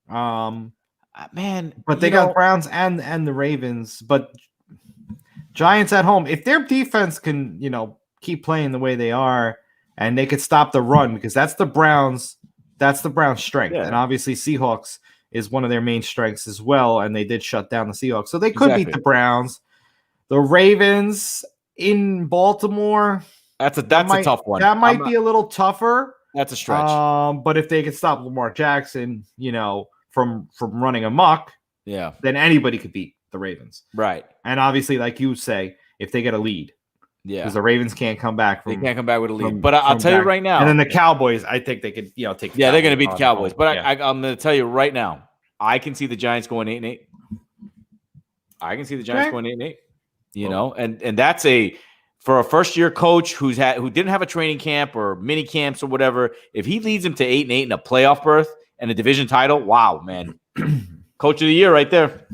Man, but they got Browns and the Ravens, but Giants at home. If their defense can, keep playing the way they are and they could stop the run, because that's the Browns' strength. Yeah. And obviously Seahawks is one of their main strengths as well, and they did shut down the Seahawks. So they could beat the Browns. The Ravens in Baltimore. That's a tough one. That might be a little tougher. That's a stretch. But if they can stop Lamar Jackson, from running amok, then anybody could beat the Ravens. Right. And obviously, like you say, if they get a lead. Yeah. Because the Ravens can't come back. They can't come back with a lead. But I'll tell you right now. And then the Cowboys, I think they could, take. Yeah, they're going to beat the Cowboys. But I'm going to tell you right now, I can see the Giants going 8-8. I can see the Giants going 8-8. And that's for a first-year coach who didn't have a training camp or mini camps or whatever. If he leads them to 8-8 and a playoff berth and a division title, wow, man, coach of the year right there.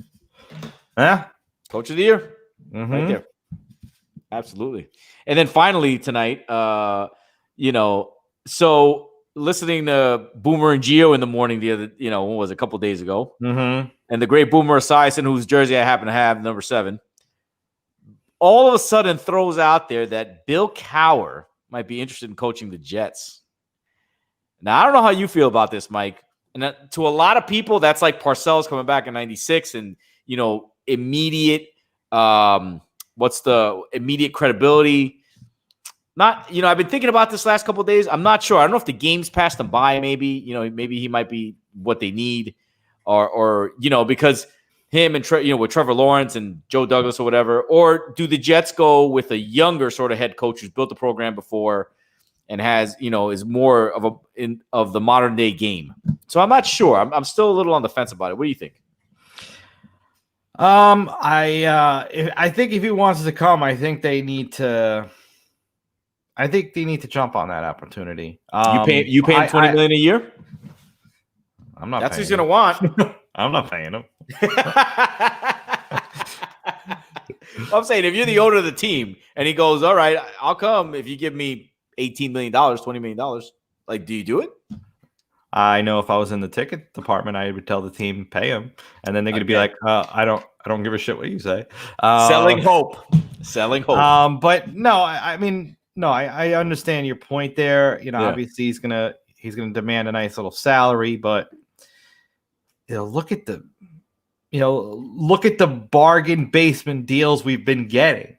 Yeah, coach of the year, right there. Absolutely. And then finally tonight, so listening to Boomer and Gio in the morning what was it, a couple days ago, and the great Boomer Esiason, whose jersey I happen to have, number 7, all of a sudden throws out there that Bill Cowher might be interested in coaching the Jets. Now, I don't know how you feel about this, Mike. And to a lot of people, that's like Parcells coming back in 96 and, immediate what's the immediate credibility? Not, I've been thinking about this last couple of days. I'm not sure. I don't know if the game's passed him by. Maybe, maybe he might be what they need, or because him and with Trevor Lawrence and Joe Douglas or whatever, or do the Jets go with a younger sort of head coach who's built the program before and has, is more of the modern day game? So I'm not sure. I'm still a little on the fence about it. What do you think? I think if he wants to come, I think they need to jump on that opportunity. You pay him $20 million a year? I'm not. That's what paying he's gonna him. want. I'm not paying him. I'm saying if you're the owner of the team and he goes, all right, I'll come if you give me $18 million, $20 million. Like, do you do it? I know if I was in the ticket department, I would tell the team pay him, and then they're gonna be like, I don't give a shit what you say. Selling hope. But no, I mean, no, I understand your point there. Obviously he's gonna demand a nice little salary, but look at the bargain basement deals we've been getting.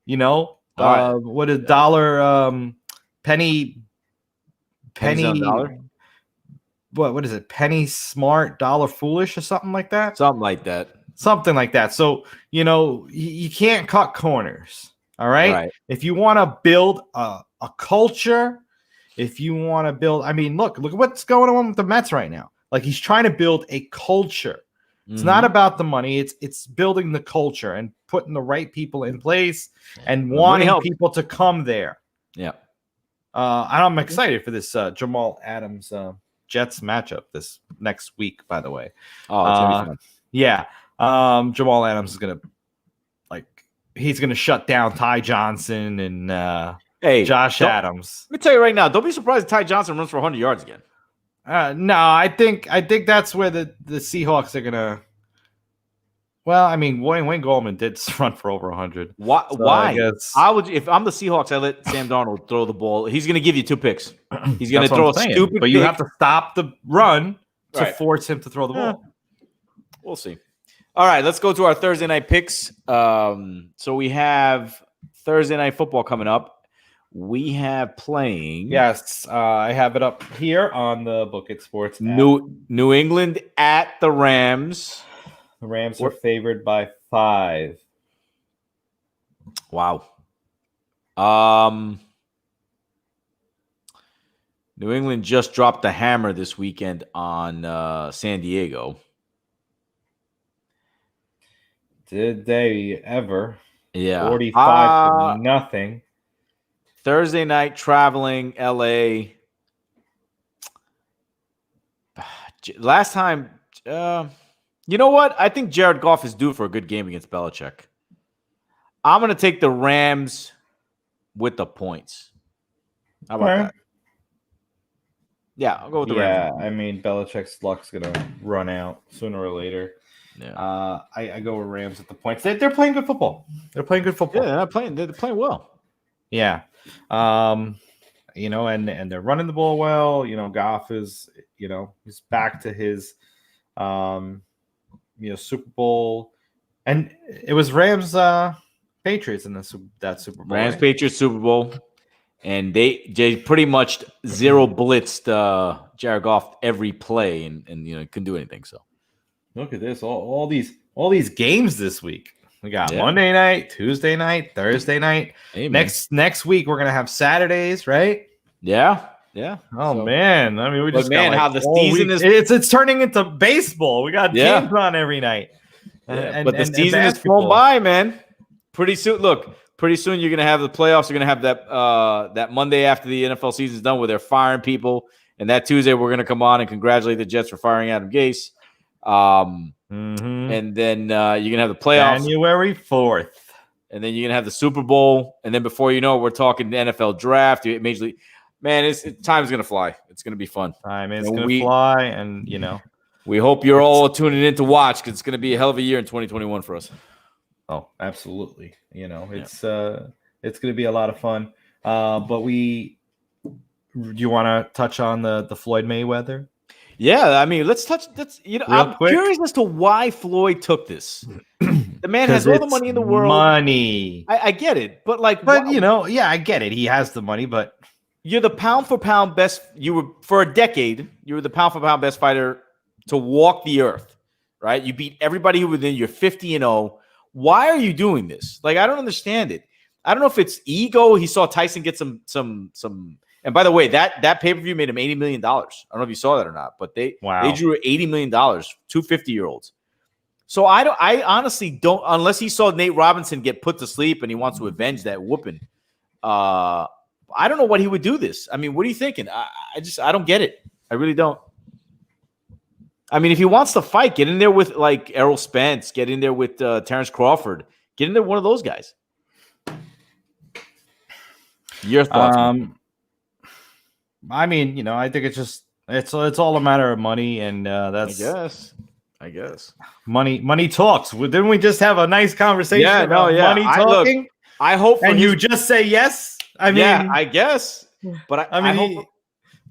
What a dollar penny. What is it? Penny smart, dollar foolish, or something like that. Something like that. So you can't cut corners. All right. If you want to build a culture, if you want to build, I mean, look at what's going on with the Mets right now. Like, he's trying to build a culture. It's not about the money. It's building the culture and putting the right people in place and wanting people to come there. Yeah. I'm excited for this Jamal Adams Jets matchup this next week, by the way. Oh, it's gonna be fun. Yeah. Jamal Adams is gonna he's gonna shut down Ty Johnson and Josh Adams. Let me tell you right now, don't be surprised if Ty Johnson runs for 100 yards again. No, I think that's where the Seahawks are gonna. Well, I mean, Wayne Goldman did run for over 100. Why? I would, if I'm the Seahawks, I let Sam Darnold throw the ball. He's going to give you 2 picks. He's going to throw a stupid. But you have to stop the run to force him to throw the ball. We'll see. All right, let's go to our Thursday night picks. So we have Thursday night football coming up. We have playing. Yes, I have it up here on the Book It Sports app. New England at the Rams. The Rams are favored by 5. Wow. New England just dropped the hammer this weekend on San Diego. Did they ever? Yeah. 45-0. Thursday night traveling LA. Last time, you know what? I think Jared Goff is due for a good game against Belichick. I'm going to take the Rams with the points. How about that? Yeah, I'll go with the Rams. Yeah, I mean, Belichick's luck's going to run out sooner or later. Yeah. I go with Rams at the points. They're playing good football. They're playing good football. Yeah, they're playing well. Yeah. And they're running the ball well. Goff is, he's back to his Super Bowl, and it was Rams Patriots in that Super Bowl. Rams Patriots Super Bowl, and they pretty much zero blitzed Jared Goff every play, and couldn't do anything. So look at this, all these games this week. We got Monday night, Tuesday night, Thursday night. Hey, next week we're gonna have Saturdays, right? Yeah. Oh man, I mean, we just how the season is. It's turning into baseball. We got games on every night. But the season is flown by, man. Pretty soon you're gonna have the playoffs. You're gonna have that Monday after the NFL season's done, where they're firing people, and that Tuesday we're gonna come on and congratulate the Jets for firing Adam Gase. And then you're gonna have the playoffs January 4th, and then you're gonna have the Super Bowl, and then before you know it, we're talking the NFL draft, Major League. Man, time's gonna fly. It's gonna be fun. Time is gonna fly, and we hope you're all tuning in to watch, because it's gonna be a hell of a year in 2021 for us. Oh, absolutely. It's gonna be a lot of fun. But do you want to touch on the Floyd Mayweather? Yeah, I mean, let's touch. I'm curious as to why Floyd took this. The man has all the money in the world. Money. I get it, but I get it. He has the money, but you're the pound for pound best. For a decade, you were the pound for pound best fighter to walk the earth, right? You beat everybody who was in. You're 50-0. Why are you doing this? I don't understand it. I don't know if it's ego. He saw Tyson get some. And by the way, that pay-per-view made him $80 million. I don't know if you saw that or not, but they drew $80 million, 2 50-year-olds. So I honestly don't, unless he saw Nate Robinson get put to sleep and he wants to avenge that whooping. I don't know what he would do this. I mean, what are you thinking? I don't get it. I really don't. I mean, if he wants to fight, get in there with like Errol Spence, get in there with Terrence Crawford, get in there with one of those guys. Your thoughts? I mean, I think it's all a matter of money, and that's I guess money talks. Didn't we just have a nice conversation about money talking? I hope, and you just say yes. I mean, I guess, but I hope.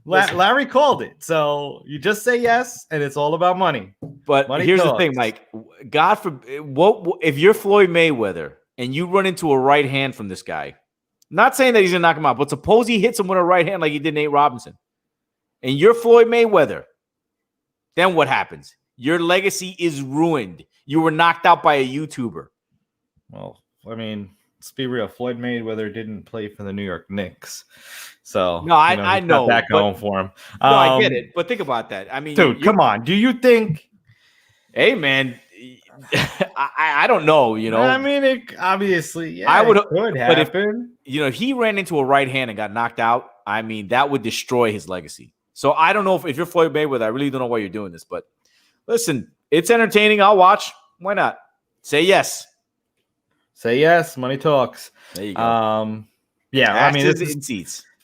Larry called it, so you just say yes, and it's all about money. But here's the thing, Mike. God forbid, what if you're Floyd Mayweather and you run into a right hand from this guy? Not saying that he's gonna knock him out, but suppose he hits him with a right hand like he did Nate Robinson, and you're Floyd Mayweather. Then what happens? Your legacy is ruined. You were knocked out by a YouTuber. Well, I mean, let's be real. Floyd Mayweather didn't play for the New York Knicks. So no, I know that going for him. No, I get it, but think about that. I mean, dude, come on. Do you think? Hey, man, I don't know. I mean, obviously, I would. It could happen. But if he ran into a right hand and got knocked out, I mean, that would destroy his legacy. So I don't know if you're Floyd Mayweather. I really don't know why you're doing this, but listen, it's entertaining. I'll watch. Why not? Say yes. Say yes. Money talks. There you go. Yeah, I mean,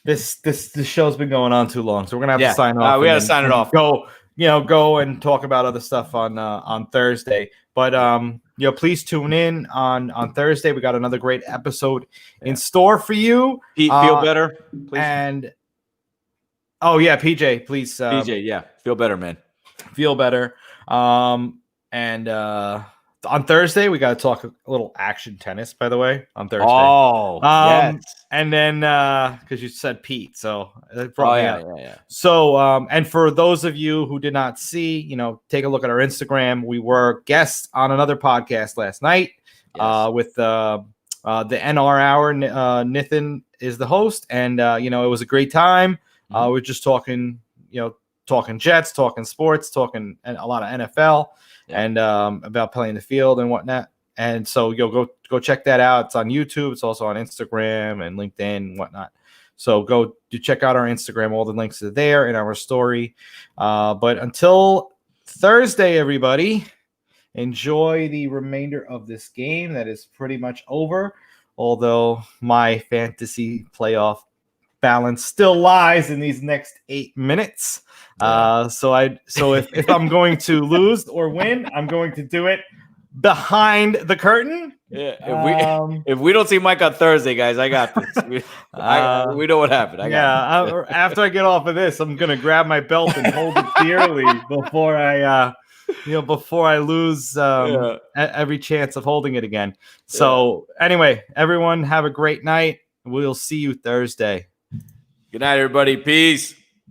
this show's been going on too long, so we're gonna have to sign off. We gotta sign it off. Go and talk about other stuff on Thursday. But please tune in on Thursday. We got another great episode in store for you. Feel better, please. And PJ, please. PJ, feel better, man. Feel better. On Thursday, we got to talk a little action tennis, by the way, on Thursday. Oh, yes. And then, because you said Pete, so it brought me up. Yeah. So, and for those of you who did not see, take a look at our Instagram. We were guests on another podcast last night with the NR Hour. Nathan is the host, and, it was a great time. We're just talking Jets, talking sports, talking a lot of NFL. And about playing the field and whatnot. And so you'll go check that out. It's on YouTube. It's also on Instagram and LinkedIn and whatnot. So go check out our Instagram. All the links are there in our story. But until Thursday, everybody, enjoy the remainder of this game that is pretty much over. Although my fantasy playoff balance still lies in these next 8 minutes. So if I'm going to lose or win, I'm going to do it behind the curtain. Yeah. If we don't see Mike on Thursday, guys, I got this. We know what happened. After I get off of this, I'm gonna grab my belt and hold it dearly before I lose every chance of holding it again. So anyway, everyone have a great night. We'll see you Thursday. Good night, everybody. Peace.